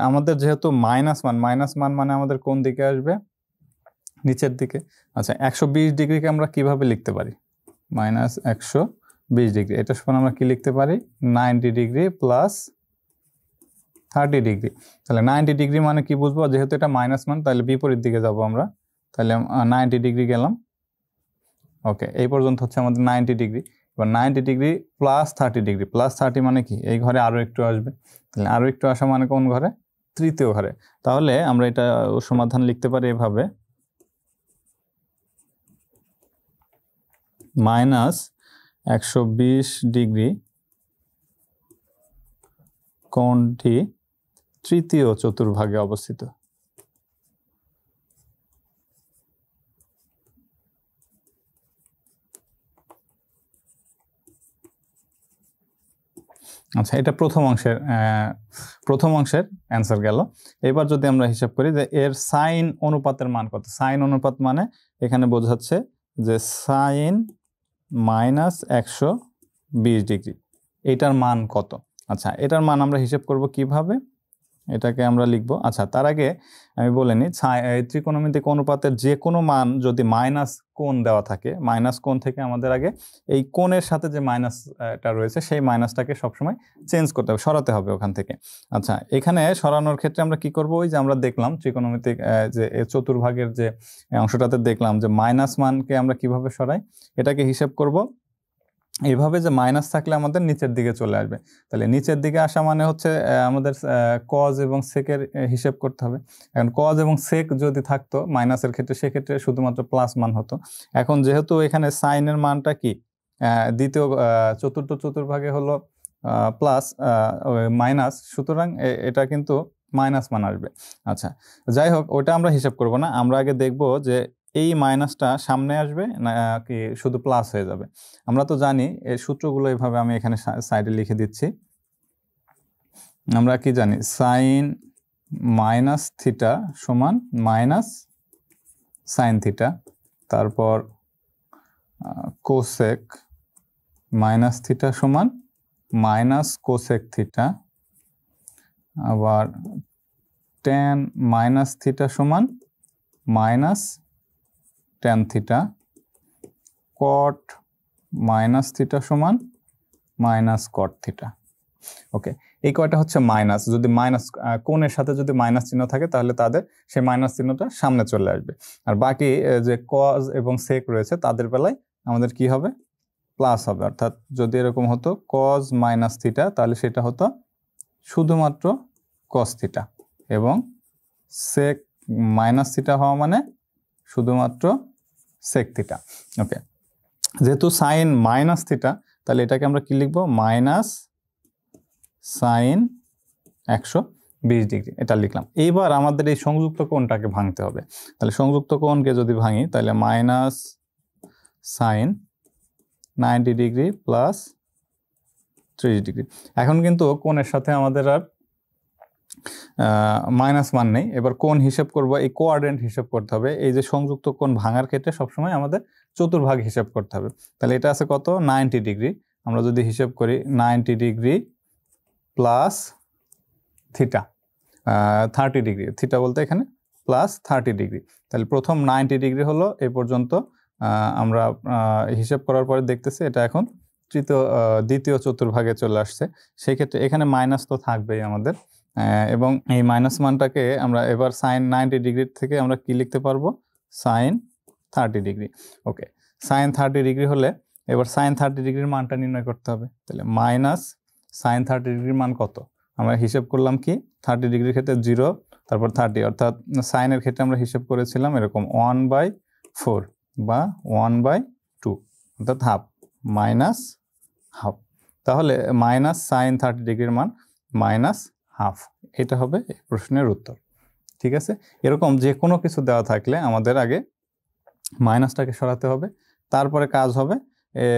Speaker 1: আমাদের যেহেতু মাইনাস মান মানে আমাদের কোন দিকে আসবে, নিচের দিকে। আচ্ছা 120 ডিগ্রিকে আমরা কিভাবে লিখতে পারি, মাইনাস 120 ডিগ্রি, এটা সমান আমরা কি লিখতে পারি, 90 ডিগ্রি প্লাস 30 ডিগ্রি। তাহলে 90 ডিগ্রি মানে কি বুঝবো, যেহেতু এটা মাইনাস মান তাহলে বিপরীত দিকে যাব আমরা, তাহলে 90 ডিগ্রি গেলাম। ওকে, এই পর্যন্ত হচ্ছে আমাদের 90 ডিগ্রি। এবার 90 ডিগ্রি প্লাস 30 ডিগ্রি, প্লাস 30 মানে কি, এই ঘরে আরও একটু আসবে, তাহলে আরও একটু আসা মানে কোন ঘরে, তৃতীয় ঘরে। তাহলে আমরা এটা সমাধান লিখতে পারি এভাবে, মাইনাস 120 ডিগ্রি কোণটি তৃতীয় চতুর্ভাগে অবস্থিত। আচ্ছা, এটা প্রথম অংশের অ্যান্সার গেল। এবার যদি আমরা হিসাব করি যে এর সাইন অনুপাতের মান কত, সাইন অনুপাত মানে এখানে বোঝাচ্ছে যে সাইন মাইনাস 120 ডিগ্রি, এটার মান কত। আচ্ছা, এটার মান আমরা হিসাব করব কিভাবে, এটাকে আমরা লিখব। আচ্ছা, তার আগে আমি বলে নিই, ত্রিকোণমিতিক অনুপাতের যে কোনো মান যদি মাইনাস কোণ দেওয়া থাকে, মাইনাস কোণ থেকে আমাদের আগে এই কোণের সাথে যে মাইনাসটা রয়েছে সেই মাইনাসটাকে সবসময় চেঞ্জ করতে হবে, সরাতে হবে ওখান থেকে। আচ্ছা, এখানে সরানোর ক্ষেত্রে আমরা কি করব, ওই যে আমরা দেখলাম ত্রিকোণমিতিক যে চতুর্ভাগের যে অংশটাতে দেখলাম যে মাইনাস মানকে আমরা কিভাবে সরাই, এটাকে হিসাব করব এইভাবে যে মাইনাস থাকলে আমাদের নিচের দিকে চলে আসবে। তাহলে নিচের দিকে আসা মানে হচ্ছে আমাদের কজ এবং সেকের হিসেব করতে হবে। এখন কজ এবং সেক যদি থাকতো মাইনাসের ক্ষেত্রে, সেক্ষেত্রে শুধুমাত্র প্লাস মান হতো। এখন যেহেতু এখানে সাইনের মানটা কি, দ্বিতীয় চতুর্থ চতুর্ভাগে হলো প্লাস মাইনাস, সুতরাং এটা কিন্তু মাইনাস মান আসবে। আচ্ছা, যাই হোক ওটা আমরা হিসাব করব না, আমরা আগে দেখব যে এই মাইনাসটা সামনে আসবে না কি শুধু প্লাস হয়ে যাবে। আমরা তো জানি এই সূত্রগুলো এইভাবে আমি এখানে সাইডে লিখে দিচ্ছি। আমরা কি জানি, সাইন মাইনাস থিটা সমান মাইনাস সাইন থিটা, তারপর কোসেক মাইনাস থিটা সমান মাইনাস কোসেক থিটা, আবার ট্যান মাইনাস থিটা সমান minus tan theta, cot minus theta সমান মাইনাস কট থিটা। ওকে, এই কয়টা হচ্ছে মাইনাস, যদি মাইনাস কোণের সাথে যদি মাইনাস চিহ্ন থাকে তাহলে তাদের সেই মাইনাস চিহ্নটা সামনে চলে আসবে। আর বাকি যে কজ এবং সেক রয়েছে তাদের বেলায় আমাদের কি হবে, প্লাস হবে। অর্থাৎ যদি এরকম হতো কজ মাইনাস থিটা, তাহলে সেটা হতো শুধুমাত্র কস থিটা, এবং সেক মাইনাস থিটা হওয়া মানে শুধুমাত্র সেক থিটা। ওকে, যেহেতু সাইন মাইনাস থিটা তাহলে এটাকে আমরা কি লিখবো, মাইনাস সাইন 120 ডিগ্রি, এটা লিখলাম। এইবার আমাদের এই সংযুক্ত কোণটাকে ভাঙতে হবে। তাহলে সংযুক্ত কোণকে যদি ভাঙি তাহলে minus sine 90 degree plus 30 degree. এখন কিন্তু কোণের সাথে আমাদের আর মাইনাস মান নেই। এবার কোণ হিসাব করব, এই কোঅর্ডিনেট হিসাব করতে হবে। এই যে সংযুক্ত কোণ ভাঙার ক্ষেত্রে সবসময় আমাদের চতুর্ভাগ হিসাব করতে হবে। তাহলে এটা আছে কত, 90 ডিগ্রি। আমরা যদি হিসাব করি 90 degree plus theta 30 degree, theta বলতে এখানে প্লাস 30 ডিগ্রি। তাহলে প্রথম 90 ডিগ্রি হলো এই পর্যন্ত। আমরা হিসাব করার পরে দেখতেছি এটা এখন দ্বিতীয় চতুর্ভাগে চলে আসছে। সেই ক্ষেত্রে এখানে মাইনাস তো থাকবেই আমাদের, এবং এই মাইনাস মানটাকে আমরা এবার সাইন 90 ডিগ্রি থেকে আমরা কি লিখতে পারবো, সাইন 30 ডিগ্রি। ওকে, সাইন 30 ডিগ্রি হলে এবার সাইন 30 ডিগ্রির মানটা নির্ণয় করতে হবে। তাহলে মাইনাস সাইন 30 ডিগ্রির মান কত? আমরা হিসেব করলাম কি 30 ডিগ্রির ক্ষেত্রে 0 তারপর 30, অর্থাৎ সাইনের ক্ষেত্রে আমরা হিসেব করেছিলাম এরকম 1/4 বা 1/2, অর্থাৎ হাফ, মাইনাস হাফ। তাহলে মাইনাস সাইন 30 ডিগ্রির মান মাইনাস হাফ, এটা হবে এই প্রশ্নের উত্তর। ঠিক আছে, এরকম যে কোনো কিছু দেওয়া থাকলে আমাদের আগে মাইনাসটাকে সরাতে হবে, তারপরে কাজ হবে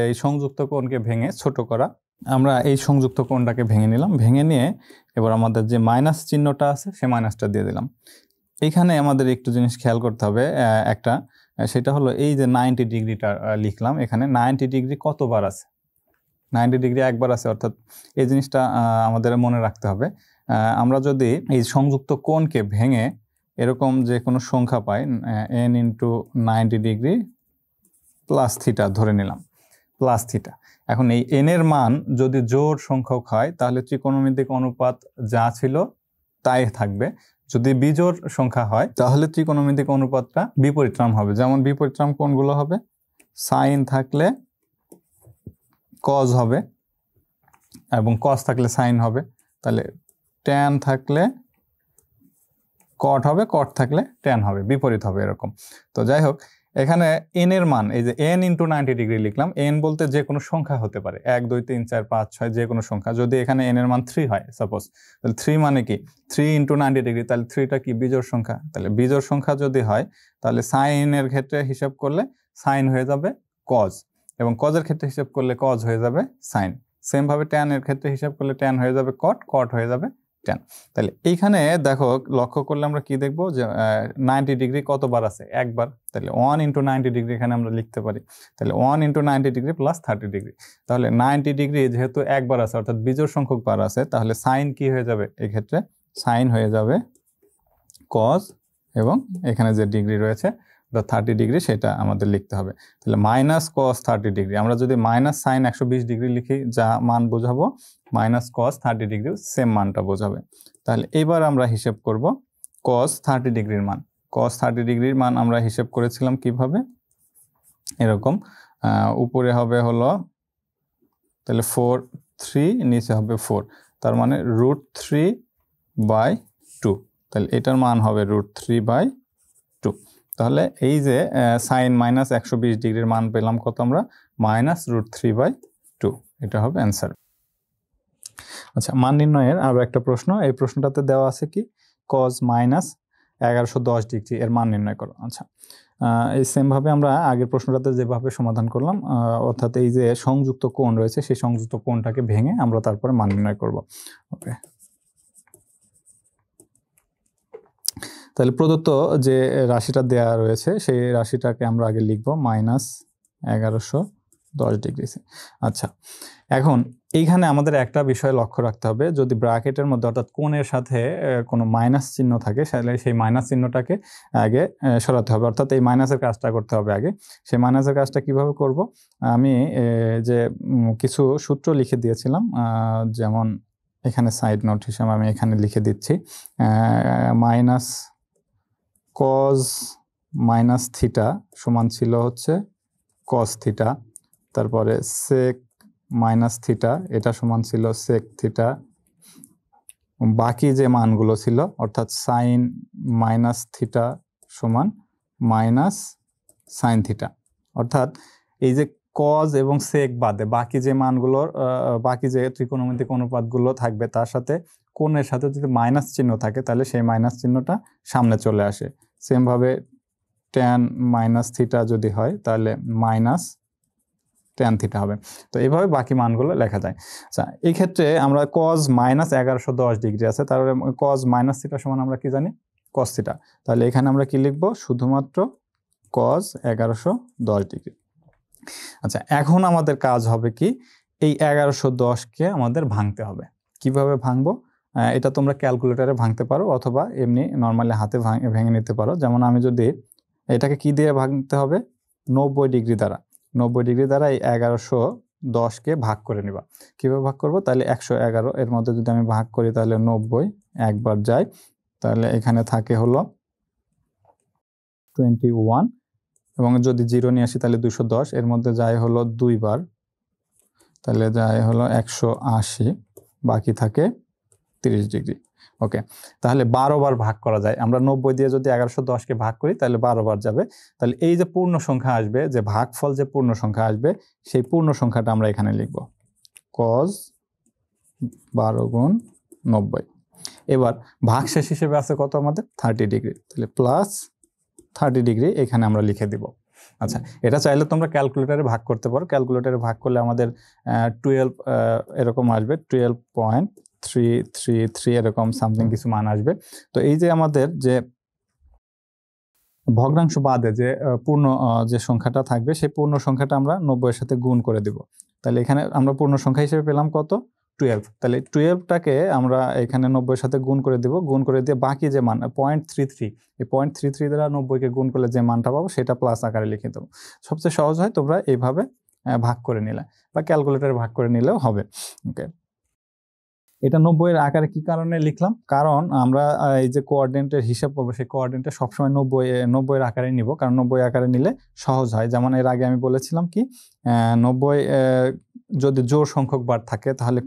Speaker 1: এই সংযুক্ত কোণকে ভেঙে ছোট করা। আমরা এই সংযুক্ত কোণটাকে ভেঙে নিলাম, ভেঙে নিয়ে এবার আমাদের যে মাইনাস চিহ্নটা আছে সে মাইনাসটা দিয়ে দিলাম। এইখানে আমাদের একটু জিনিস খেয়াল করতে হবে একটা, সেটা হলো এই যে 90 ডিগ্রিটা লিখলাম, এখানে 90 ডিগ্রি কতবার আছে? 90 ডিগ্রি একবার আছে, অর্থাৎ এই জিনিসটা আমাদের মনে রাখতে হবে। আমরা যদি এই সংযুক্ত কোণকে ভেঙে এরকম যে কোনো সংখ্যা পাই n × 90 ডিগ্রি প্লাস থিটা ধরে নিলাম, প্লাস থিটা। এখন এই n এর মান যদি জোড় সংখ্যক হয় তাহলে ত্রিকোণমিতিক অনুপাত যা ছিল তাই থাকবে, যদি বিজোড় সংখ্যা হয় তাহলে ত্রিকোণমিতিক অনুপাতটা বিপরীতক্রম হবে। যেমন বিপরীতক্রম কোণগুলো হবে সাইন থাকলে কজ হবে এবং কজ থাকলে সাইন হবে, তাহলে ট্যান থাকলে কট হবে, কট থাকলে ট্যান হবে, বিপরীত হবে এরকম। তো যাই হোক, এখানে n এর মান এই যে n × 90 ডিগ্রি লিখলাম, n বলতে যে কোনো সংখ্যা হতে পারে, 1 2 3 4 5 6 যে কোনো সংখ্যা। যদি এখানে n এর মান 3 হয় সাপোজ, তাহলে 3 মানে কি 3 × 90 ডিগ্রি, তাহলে 3টা কি বিজোড় সংখ্যা। তাহলে বিজোড় সংখ্যা যদি হয় তাহলে সাইনের ক্ষেত্রে হিসাব করলে সাইন হয়ে যাবে কজ, এবং কজের ক্ষেত্রে হিসাব করলে কজ হয়ে যাবে সাইন। সেম ভাবে ট্যানের ক্ষেত্রে হিসাব করলে ট্যান হয়ে যাবে কট, কট হয়ে যাবে ট্যান। তাহলে এইখানে দেখো লক্ষ্য করলে আমরা কি দেখবো যে 90 ডিগ্রি কতবার আছে? একবার। তাহলে 1 × 90 ডিগ্রি এখানে আমরা লিখতে পারি। তাহলে 1 × 90 ডিগ্রি প্লাস 30 ডিগ্রি। তাহলে 90 ডিগ্রি যেহেতু একবার আছে অর্থাৎ বিজোড় সংখ্যক বার আছে, তাহলে সাইন কি হয়ে যাবে? এই ক্ষেত্রে সাইন হয়ে যাবে কজ, এবং এখানে যে ডিগ্রি রয়েছে 30 ডিগ্রি সেটা আমাদের লিখতে হবে। তাহলে মাইনাস কস 30 ডিগ্রি, আমরা যদি মাইনাস সাইন 120 ডিগ্রি লিখি যা মান বোঝাবো মাইনাস কস 30 ডিগ্রি সেম মানটা বোঝাবে। তাহলে এবার আমরা হিসেব করব কস 30 ডিগ্রির মান। কস 30 ডিগ্রির মান আমরা হিসেব করেছিলাম কিভাবে, এরকম উপরে হবে হলো তাহলে 4/3, নিচে হবে 4, তার মানে √3/2। তাহলে এটার মান হবে √3/2। তাহলে এই যে সাইন মাইনাস 120 ডিগ্রির মান পেলাম কত আমরা? মাইনাস √3/2, এটা হবে অ্যান্সার। আচ্ছা, মান নির্ণয়ের আরো একটা প্রশ্ন, এই প্রশ্নটাতে দেওয়া আছে কি কজ মাইনাস 1110 ডিগ্রি এর মান নির্ণয় করো। আচ্ছা, এই সেম ভাবে আমরা আগের প্রশ্নটাতে যেভাবে সমাধান করলাম, অর্থাৎ এই যে সংযুক্ত কোণ রয়েছে সেই সংযুক্ত কোণটাকে ভেঙে আমরা তারপরে মান নির্ণয় করব। ওকে, তাহলে প্রদত্ত যে রাশিটা দেয়া রয়েছে সেই রাশিটাকে আমরা আগে লিখব মাইনাস 1110 ডিগ্রি। আচ্ছা, এখন এইখানে আমাদের একটা বিষয় লক্ষ্য রাখতে হবে, যদি ব্র্যাকেটের মধ্যে অর্থাৎ কোণের সাথে কোনো মাইনাস চিহ্ন থাকে তাহলে সেই মাইনাস চিহ্নটাকে আগে সরাতে হবে, অর্থাৎ এই মাইনাসের কাজটা করতে হবে আগে। সেই মাইনাসের কাজটা কিভাবে করব? আমি যে কিছু সূত্র লিখে দিয়েছিলাম, যেমন এখানে সাইড নোট হিসাবে আমি এখানে লিখে দিচ্ছি, মাইনাস কজ মাইনাস থিটা সমান ছিল হচ্ছে কস থিটা, তারপরে সেক মাইনাস থিটা এটা সমান ছিল সেক থিটা, বাকি যে মানগুলো ছিল অর্থাৎ সাইন মাইনাস থিটা সমান মাইনাস সাইন থিটা, অর্থাৎ এই যে কজ এবং সেক বাদে বাকি যে মানগুলোর বাকি যে ত্রিকোণমিতিক অনুপাতগুলো থাকবে তার সাথে কোণের সাথে যদি মাইনাস চিহ্ন থাকে তাহলে সেই মাইনাস চিহ্নটা সামনে চলে আসে। সেম ভাবে ট্যান মাইনাস থিটা যদি হয় তাহলে মাইনাস ট্যান থিটা হবে। তো এইভাবে বাকি মানগুলো লেখা যায়। আচ্ছা, এই ক্ষেত্রে আমরা কজ মাইনাস 1110 ডিগ্রি আছে, তাহলে কজ মাইনাস থিটা সমান আমরা কি জানি? কস থিটা। তাহলে এখানে আমরা কি লিখবো? শুধুমাত্র কজ 1110 ডিগ্রি। আচ্ছা, এখন আমাদের কাজ হবে কি, এই 1110কে আমাদের ভাঙতে হবে। কিভাবে ভাঙবো? এটা তোমরা ক্যালকুলেটরে ভাঙতে পারো অথবা এমনি নর্মালি হাতে ভেঙে নিতে পারো। যেমন আমি যদি এটাকে কি দিয়ে ভাঙতে হবে? 90 ডিগ্রি দ্বারা। 90 ডিগ্রি দ্বারা এই 1110কে ভাগ করে নিবা। কিভাবে ভাগ করব? তাহলে 111 এর মধ্যে যদি আমি ভাগ করি তাহলে 90 একবার যায়, তাহলে এখানে থাকে হলো 21 এবং যদি 0 নিয়ে আসি তাহলে 210, এর মধ্যে যায় হলো 2 বার, তাহলে যায় হলো 180, বাকি থাকে 30 ডিগ্রি। ওকে, তাহলে 12 বার ভাগ করা যায়। আমরা 90 দিয়ে যদি 1110কে ভাগ করি তাহলে 12 বার যাবে। তাহলে এই যে পূর্ণ সংখ্যা আসবে, যে ভাগফল যে পূর্ণ সংখ্যা আসবে, সেই পূর্ণ সংখ্যাটা আমরা এখানে লিখব cos 12 গুণ 90। এবার ভাগশেষ হিসেবে আছে কত আমাদের 30 ডিগ্রি, তাহলে প্লাস 30 ডিগ্রি এখানে আমরা লিখে দিব। আচ্ছা, এটা চাইলে তোমরা ক্যালকুলেটরে ভাগ করতে পারো। ক্যালকুলেটরে ভাগ করলে আমাদের 12 এরকম আসবে, 12.333 এরকম সামথিং কিছু মান আসবে। তো এই যে আমাদের যে ভগ্নাংশ বাদে যে পূর্ণ যে সংখ্যাটা থাকবে, সেই পূর্ণ সংখ্যাটা আমরা 90 এর সাথে গুণ করে দিব। তাহলে এখানে আমরা পূর্ণ সংখ্যা হিসেবে পেলাম কত 12। তাহলে 12টাকে আমরা এখানে 90 এর সাথে গুণ করে দিব, গুণ করে দিয়ে বাকি যে মান 0.33, এই 0.33 দ্বারা 90কে গুণ করলে যে মানটা পাবো সেটা প্লাস আকারে লিখে দেবো। সবচেয়ে সহজ হয় তোমরা এইভাবে ভাগ করে নিলে, বা ক্যালকুলেটরে ভাগ করে নিলেও হবে। ওকে, এটা 90 এর আকারে কি কারণে লিখলাম, কারণ আমরা এই যে কোঅর্ডিনেটের হিসাব করবো, সেই কোঅর্ডিনেটে সবসময় 90 এর আকারে নিব, কারণ 90 আকারে নিলে সহজ হয়। যেমন এর আগে আমি বলেছিলাম কি 90 যদি জোড় সংখ্যক বার থাকে তাহলে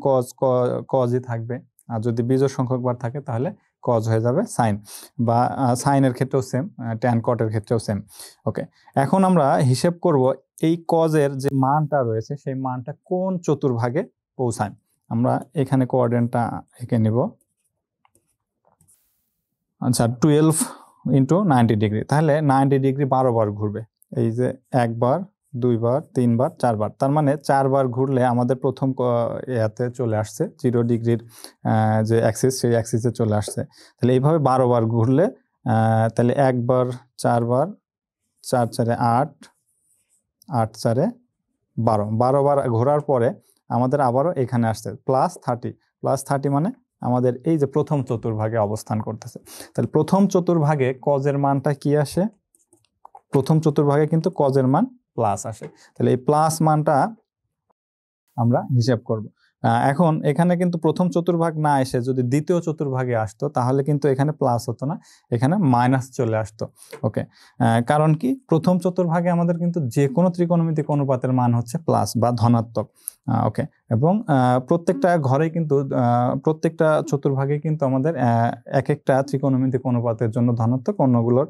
Speaker 1: কজই থাকবে, আর যদি বিজোড় সংখ্যক বার থাকে তাহলে কজ হয়ে যাবে সাইন, বা সাইনের ক্ষেত্রেও সেম, ট্যান কটের ক্ষেত্রেও সেম। ওকে, এখন আমরা হিসেব করব এই কজের যে মানটা রয়েছে সেই মানটা কোন চতুর্ভাগে পৌঁছায়। আমরা এখানে কোঅর্ডিনেটটা এঁকে নিব। আচ্ছা, 12 ইন্টু 90 ডিগ্রি, তাহলে 90 ডিগ্রি 12 বার ঘুরবে। এই যে 1 বার, 2 বার, 3 বার, 4 বার, তার মানে 4 বার ঘুরলে আমাদের প্রথম ইয়াতে চলে আসছে 0 ডিগ্রির যে অ্যাক্সিস, সেই অ্যাক্সিসে চলে আসছে। তাহলে এইভাবে 12 বার ঘুরলে তাহলে 1 বার 4 বার, 4 4 8, 8 4 12, 12 বার ঘোরার পরে আমাদের আবারও এখানে আসছে প্লাস 30 মানে আমাদের এই যে প্রথম চতুর্ভাগে অবস্থান করতেছে। তাহলে প্রথম চতুর্ভাগে কজের মানটা কি আসে, প্রথম চতুর্ভাগে কিন্তু কজের মান প্লাস আসে। তাহলে এই প্লাস মানটা আমরা হিসাব করব। এখন এখানে কিন্তু প্রথম চতুর্ভাগ না এসে যদি দ্বিতীয় চতুর্ভাগে আসতো তাহলে কিন্তু এখানে প্লাস হতো না, এখানে মাইনাস চলে আসতো। ওকে, কারণ কি প্রথম চতুর্ভাগে আমাদের কিন্তু যে কোনো ত্রিকোণমিতিক অনুপাতের মান হচ্ছে প্লাস বা ধনাত্মক। ওকে, এবং প্রত্যেকটা ঘরে কিন্তু প্রত্যেকটা চতুর্ভাগে কিন্তু আমাদের এক একটা ত্রিকোণমিতিক অনুপাতের জন্য ধনাত্মক, অন্যগুলোর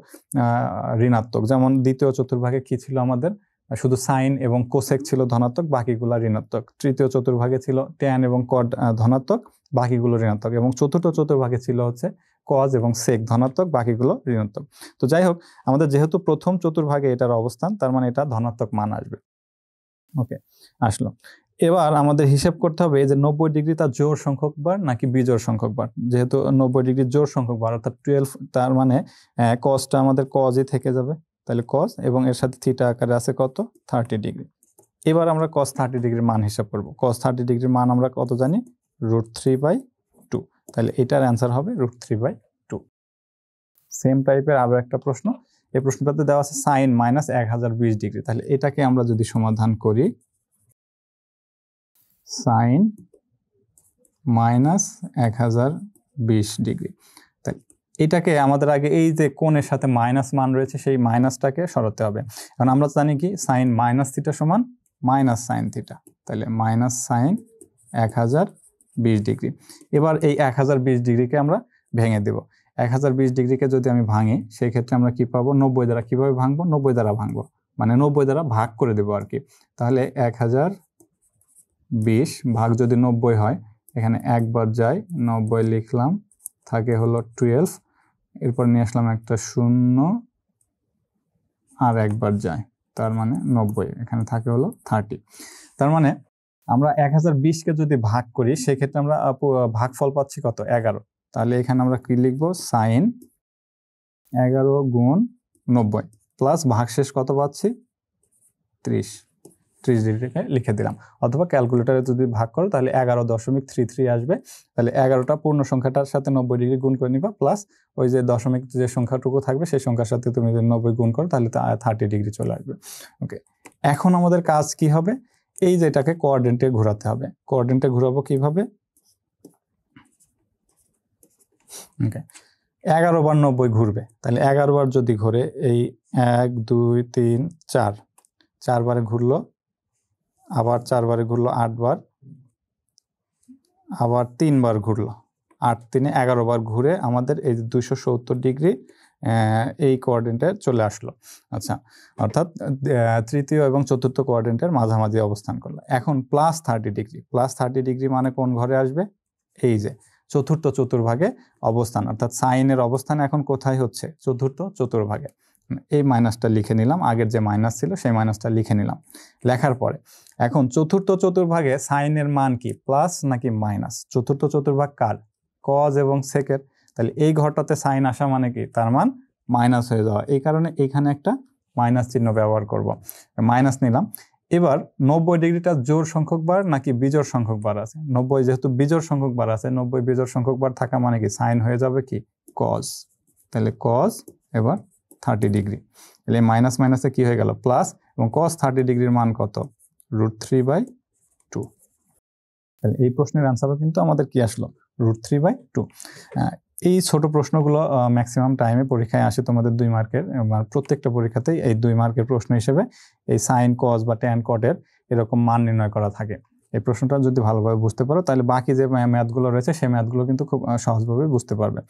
Speaker 1: ঋণাত্মক। যেমন দ্বিতীয় চতুর্ভাগে কি ছিল আমাদের, শুধু সাইন এবং কোসেক ছিল ধনাত্মক, বাকিগুলো ঋণাত্মক। তৃতীয় চতুর্ভাগে ছিল ট্যান এবং কট ধনাত্মক, বাকিগুলো ঋণাত্মক। এবং চতুর্থ চতুর্ভাগে ছিল হচ্ছে কজ এবং সেক ধনাত্মক, বাকিগুলো ঋণাত্মক। তো যাই হোক, আমাদের যেহেতু প্রথম চতুর্ভাগে এটার অবস্থান, তার মানে এটা ধনাত্মক মান আসবে। ওকে, আসলো। এবার আমাদের হিসেব করতে হবে যে 90 ডিগ্রি তার জোড় সংখ্যক বার নাকি বিজোড় সংখ্যক বার। যেহেতু 90 ডিগ্রি জোড় সংখ্যক বার অর্থাৎ 12, তার মানে কজটা আমাদের কজই থেকে যাবে, তাহলে কজ, এবং এর সাথে থিটা আকারে আছে কত 30 ডিগ্রি। এবার আমরা cos 30 ডিগ্রির মান হিসাব করব। cos 30 ডিগ্রির মান আমরা কত জানি, √3/2। তাহলে এটার অ্যান্সার হবে √3/2। সেম টাইপের আরো একটা প্রশ্ন, এই প্রশ্নটাতে দেওয়া আছে sin -1020 ডিগ্রি। তাহলে এটাকে আমরা যদি সমাধান করি, sin -1020 ডিগ্রি, তাহলে এটাকে আমাদের আগে এই যে কোণের সাথে মাইনাস মান রয়েছে সেই মাইনাসটাকে সরাতে হবে। কারণ আমরা জানি কি sin -θ সমান -sin θ, তাহলে -sin 1020 ডিগ্রি। এবার এই 1020 ডিগ্রিকে আমরা ভেঙে দেব। 1020 ডিগ্রিকে যদি আমি ভাঙি সেই ক্ষেত্রে আমরা কি পাবো, 90 দ্বারা কিভাবে ভাঙবো, 90 দ্বারা ভাঙবো, মানে 90 দ্বারা ভাগ করে দেবো আর কি। তাহলে 1020 ভাগ যদি 90 হয়, এখানে একবার যায় 90 লিখলাম, থাকে হলো 12, এরপর নিয়ে আসলাম একটা শূন্য, আর একবার যায়, তার মানে 90, এখানে থাকে হলো 30। তার মানে আমরা 1020কে যদি ভাগ করি সেক্ষেত্রে আমরা ভাগফল পাচ্ছি কত 11। তাহলে এখানে আমরা কি লিখবো, সাইন 11 গুণ 90 প্লাস ভাগশেষ কত পাচ্ছি 30 ডিগ্রিকে লিখে দিলাম। অথবা ক্যালকুলেটারে যদি ভাগ করো তাহলে 11.33 আসবে। তাহলে 11টা পূর্ণ সংখ্যাটার সাথে 90 ডিগ্রি গুণ করে নিবা, প্লাস ওই যে দশমিক যে সংখ্যাটুকু থাকবে সেই সংখ্যার সাথে তুমি যদি 90 গুণ করো তাহলে 30 ডিগ্রি চলে আসবে। ওকে, এখন আমাদের কাজ কি হবে, এই যেটাকে কোঅর্ডিনেটে ঘোরাতে হবে। কোঅর্ডিনেটে ঘোরাবো কিভাবে, ওকে, 11 বার 90 ঘুরবে, তাহলে 11 বার যদি ঘুরে, এই 1 2 3 4 4 বারে ঘুরলো, আবার 4 বারে ঘুরলো 8 বার, আবার 3 বার ঘুরলো, 8 3 11 বার ঘুরে আমাদের এই 270 ডিগ্রি এই কোঅর্ডিনেটে চলে আসলো। আচ্ছা, অর্থাৎ তৃতীয় এবং চতুর্থ কোঅর্ডিনেটের মাঝামাঝি অবস্থান করলো। এখন প্লাস 30 ডিগ্রি, প্লাস 30 ডিগ্রি মানে কোন ঘরে আসবে? এই যে চতুর্থ চতুর্ভাগে অবস্থান, অর্থাৎ সাইনের অবস্থান এখন কোথায় হচ্ছে? চতুর্থ চতুর্ভাগে। এই মাইনাসটা লিখে নিলাম, আগের যে মাইনাস ছিল সেই মাইনাসটা লিখে নিলাম। লেখার পরে এখন চতুর্থ চতুর্ভাগে সাইনের মান কি, প্লাস নাকি মাইনাস? চতুর্থ চতুর্ভাগ কার? কজ এবং সেকের। তাহলে এই ঘরটাতে সাইন আসা মানে কি, তার মান মাইনাস হয়ে যাওয়া। এই কারণে এখানে একটা মাইনাস চিহ্ন ব্যবহার করব, মাইনাস নিলাম। এবার 90 ডিগ্রিটা জোড় সংখ্যক বার নাকি বিজোড় সংখ্যক বার আছে? 90 যেহেতু বিজোড় সংখ্যক বার আছে, 90 বিজোড় সংখ্যক বার থাকা মানে কি, সাইন হয়ে যাবে কি, কজ। তাহলে কজ এবার 30 ডিগ্রি, তাহলে মাইনাস মাইনাসে কি হয়ে গেল, প্লাস, এবং কজ 30 ডিগ্রির মান কত, √3/2। তাহলে এই প্রশ্নের আনসারও কিন্তু আমাদের কি আসলো, √3/2। এই ছোট প্রশ্নগুলো ম্যাক্সিমাম টাইমে পরীক্ষায় আসে তোমাদের 2 মার্কের, প্রত্যেকটা পরীক্ষাতেই এই 2 মার্কের প্রশ্ন হিসেবে এই সাইন কজ বা ট্যান কটের এরকম মান নির্ণয় করা থাকে। এই প্রশ্নটা যদি ভালোভাবে বুঝতে পারো তাহলে বাকি যে ম্যাথগুলো রয়েছে সেই ম্যাথগুলো কিন্তু খুব সহজভাবে বুঝতে পারবে।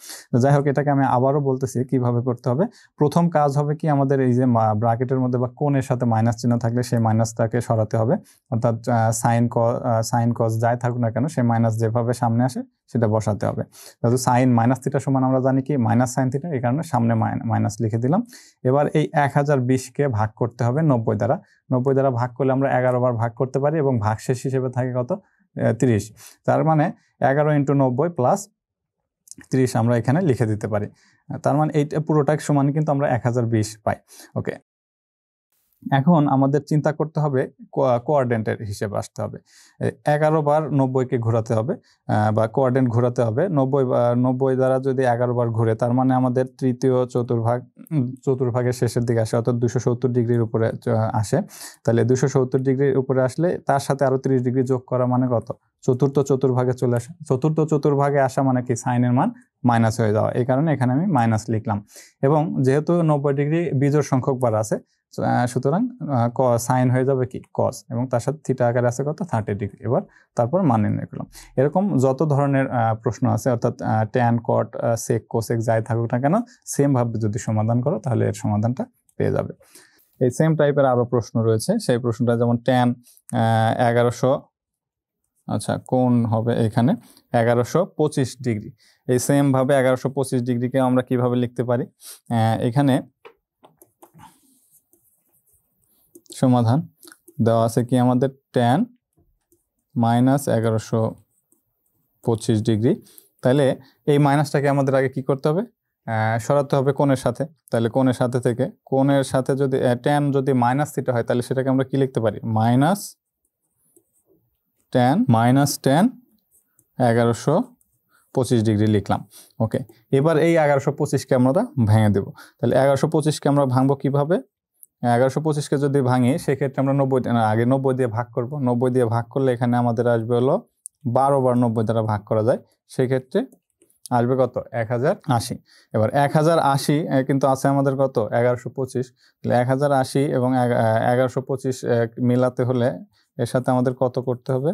Speaker 1: যাই হোক, এটাকে আমি আবারও বলতেছি কিভাবে করতে হবে। প্রথম কাজ হবে কি, আমাদের এই যে ব্র্যাকেটের মধ্যে বা কোণের সাথে মাইনাস চিহ্ন থাকলে সেই মাইনাসটাকে সরাতে হবে, অর্থাৎ সাইন কজ যাই থাকুক না কেন সেই মাইনাস যেভাবে সামনে আসে সেটা বসাতে হবে। যেহেতু সাইন মাইনাস থিটা সমান আমরা জানি কি মাইনাস সাইন থিটা, এই কারণে সামনে মাইনাস লিখে দিলাম। এবার এই 1020কে ভাগ করতে হবে 90 দ্বারা। 90 দ্বারা ভাগ করলে আমরা 11 বার ভাগ করতে পারি এবং ভাগশেষ হিসেবে থাকে কত, 30। তার মানে 11 × 90 প্লাস 30 আমরা এখানে লিখে দিতে পারি। তার মানে এইটা পুরোটাই সমান কিন্তু আমরা 1020 পাই। ওকে, এখন আমাদের চিন্তা করতে হবে কোঅর্ডিনেটের হিসেবে আসতে হবে। 11 বার 90কে ঘোরাতে হবে বা কোঅর্ডিনেট ঘোরাতে হবে। 90 দ্বারা যদি 11 বার ঘুরে, তার মানে আমাদের তৃতীয় চতুর্ভাগের শেষের দিকে আসে, অর্থাৎ 270 ডিগ্রির উপরে আসে। তাহলে 270 ডিগ্রির উপরে আসলে তার সাথে আরো 30 ডিগ্রি যোগ করা মানে কত, চতুর্থ চতুর্ভাগে চলে আসে। চতুর্থ চতুর্ভাগে আসা মানে কি, সাইনের মান মাইনাস হয়ে যাওয়া। এই কারণে এখানে আমি মাইনাস লিখলাম। এবং যেহেতু 90 ডিগ্রি বিজোড় সংখ্যক বার আছে, সুতরাং সাইন হয়ে যাবে কি, কস, এবং তার সাথে থিটা আকারে আছে কত, 30 ডিগ্রি। এবার তারপর মান নির্ণয় করলাম। এরকম যত ধরনের প্রশ্ন আছে, অর্থাৎ ট্যান কট সেক কোসেক যাই থাকুক না কেন, সেম ভাবে যদি সমাধান করো তাহলে এর সমাধানটা পেয়ে যাবে। এই সেম টাইপের আরো প্রশ্ন রয়েছে, সেই প্রশ্নটা যেমন ট্যান 1100, আচ্ছা কোণ হবে এখানে 1125 ডিগ্রি। এই সেম ভাবে 1125 ডিগ্রিকে আমরা কিভাবে লিখতে পারি, এখানে সমাধান দেওয়া আছে কি আমাদের, ট্যান -1125 ডিগ্রি। তাহলে এই মাইনাসটাকে আমাদের আগে কি করতে হবে, সরাতে হবে কোণের সাথে। তাহলে কোণের সাথে থেকে, কোণের সাথে যদি ট্যান যদি মাইনাস থিটা হয়, তাহলে সেটাকে আমরা কি লিখতে পারি, -tan 1125 ডিগ্রি লিখলাম। ওকে, এবার এই 1125কে আমরা ভেঙে দেব। তাহলে 1125কে আমরা ভাঙবো কিভাবে, 1125কে যদি ভাঙি সেক্ষেত্রে আমরা 90 দিয়ে ভাগ করব। 90 দিয়ে ভাগ করলে এখানে আমাদের আসবে হলো 12 বার 90 দ্বারা ভাগ করা যায়, সেক্ষেত্রে আসবে কত, 1080। এবার 1080 কিন্তু আছে আমাদের কত, 1125। তাহলে 1080 এবং 1125 মিলাতে হলে এর সাথে আমাদের কত করতে হবে,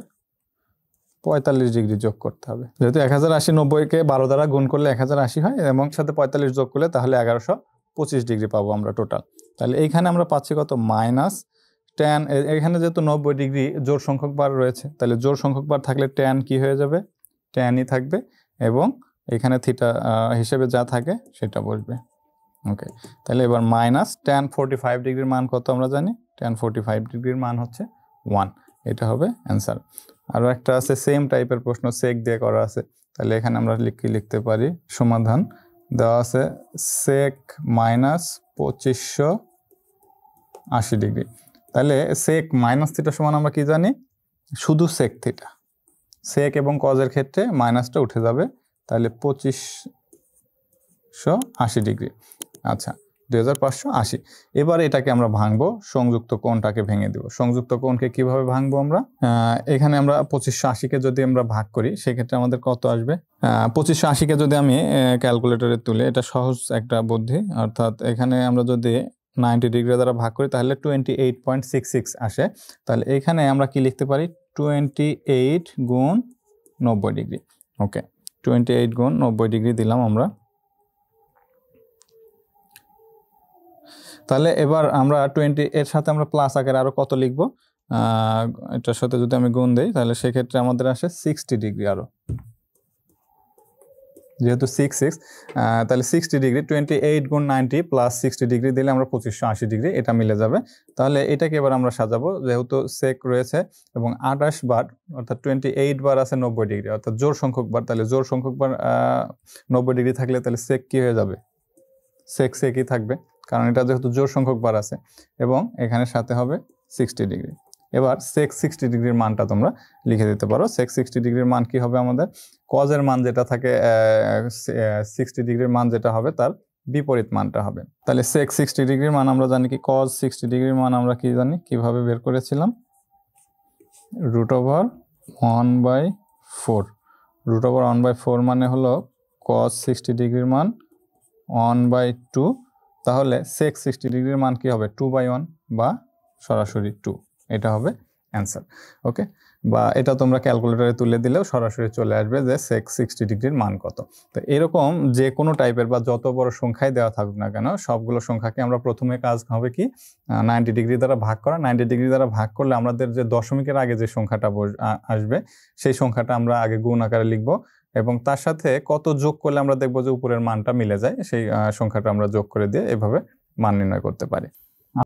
Speaker 1: 45 ডিগ্রি যোগ করতে হবে। যেহেতু 1080 90কে 12 দ্বারা গুণ করলে 1080 হয়, এবং সাথে 45 যোগ করলে তাহলে 1125 ডিগ্রি পাবো আমরা টোটাল। তাহলে এইখানে আমরা পাচ্ছি কত, -tan, এখানে যেহেতু 90 ডিগ্রি জোড় সংখ্যক বার রয়েছে, তাহলে জোড় সংখ্যক বার থাকলে ট্যান কি হয়ে যাবে, ট্যানই থাকবে, এবং এখানে থিটা হিসেবে যা থাকে সেটা বসবে। ওকে, তাহলে এবার -tan 45 ডিগ্রির মান কত আমরা জানি, tan 45 ডিগ্রির মান হচ্ছে 1। এটা হবে অ্যান্সার। আরও একটা আছে সেম টাইপের প্রশ্ন, সেক দিয়ে করা আছে। তাহলে এখানে আমরা লিখতে পারি, সমাধান দেওয়া আছে সেক -2580 ডিগ্রি। তাহলে সেক মাইনাস থিটা সমান আমরা কি জানি, শুধু সেক থিটা। সেক এবং কজের ক্ষেত্রে মাইনাসটা উঠে যাবে, তাহলে 2580 ডিগ্রি। আচ্ছা, 2580। এবার এটাকে আমরা ভাঙবো, সংযুক্ত কোণটাকে ভেঙে দিব। সংযুক্ত কোণকে কিভাবে ভাঙবো আমরা? এখানে আমরা 2580কে যদি আমরা ভাগ করি সেক্ষেত্রে আমাদের কত আসবে? 2580কে যদি আমি ক্যালকুলেটরে তুলি, এটা সহজ একটা বুদ্ধি, অর্থাৎ এখানে আমরা যদি 90 ডিগ্রি দ্বারা ভাগ করি তাহলে 28.66 আসে। তাহলে এখানে আমরা কি লিখতে পারি? 28 গুণ 90 ডিগ্রি। ওকে, 28 গুণ 90 ডিগ্রি দিলাম আমরা। তাহলে এবার আমরা 20 এর সাথে আমরা প্লাস আকারে আরো কত লিখবো? এটার সাথে যদি আমি গুণ দেই তাহলে সেক্ষেত্রে আমাদের আসে 60 ডিগ্রি আরো, যেহেতু 66 তাহলে 60 ডিগ্রি 28 গুণ 90 প্লাস 60 ডিগ্রি দিলে আমরা 2580 ডিগ্রি, এটা মিলে যাবে। তাহলে এটাকে এবার আমরা সাজাবো, যেহেতু সেক রয়েছে এবং 28 বার অর্থাৎ 28 বার আছে 90 ডিগ্রি, অর্থাৎ জোড় সংখ্যক বার। তাহলে জোড় সংখ্যক বার 90 ডিগ্রি থাকলে তাহলে সেক কি হয়ে যাবে? সেক সেকই থাকবে, কারণ এটা যেহেতু জোড় সংখ্যক বার আছে, এবং এখানে সাথে হবে 60 ডিগ্রি। এবার সেক 60 ডিগ্রির মানটা তোমরা লিখে দিতে পারো। সেক 60 ডিগ্রির মান কি হবে আমাদের? কজের মান যেটা থাকে 60 ডিগ্রির মান যেটা হবে তার বিপরীত মানটা হবে। তাহলে সেক 60 ডিগ্রির মান আমরা জানি কি? কজ 60 ডিগ্রির মান আমরা কি জানি? কিভাবে বের করেছিলাম? √1/4। √1/4 মানে হলো কজ 60 ডিগ্রির মান 1/2। তাহলে সেক 60 ডিগ্রির মান কি হবে? 2/1 বা সরাসরি 2। এটা হবে অ্যান্সার। ওকে, বা এটা তোমরা ক্যালকুলেটরে তুলে দিলেও সরাসরি চলে আসবে যে সেক 60 ডিগ্রির মান কত। তো এরকম যে কোনো টাইপের বা যত বড় সংখ্যায় দেওয়া থাকুক না কেন, সবগুলো সংখ্যাকে আমরা প্রথমে কাজ হবে কি? 90 ডিগ্রি দ্বারা ভাগ করা। 90 ডিগ্রি দ্বারা ভাগ করলে আমাদের যে দশমিকের আগে যে সংখ্যাটা আসবে সেই সংখ্যাটা আমরা আগে গুণ আকারে লিখবো, এবং তার সাথে কত যোগ করলে আমরা দেখবো যে উপরের মানটা মিলে যায়, সেই সংখ্যাটা আমরা যোগ করে দিয়ে এভাবে মান নির্ণয় করতে পারি।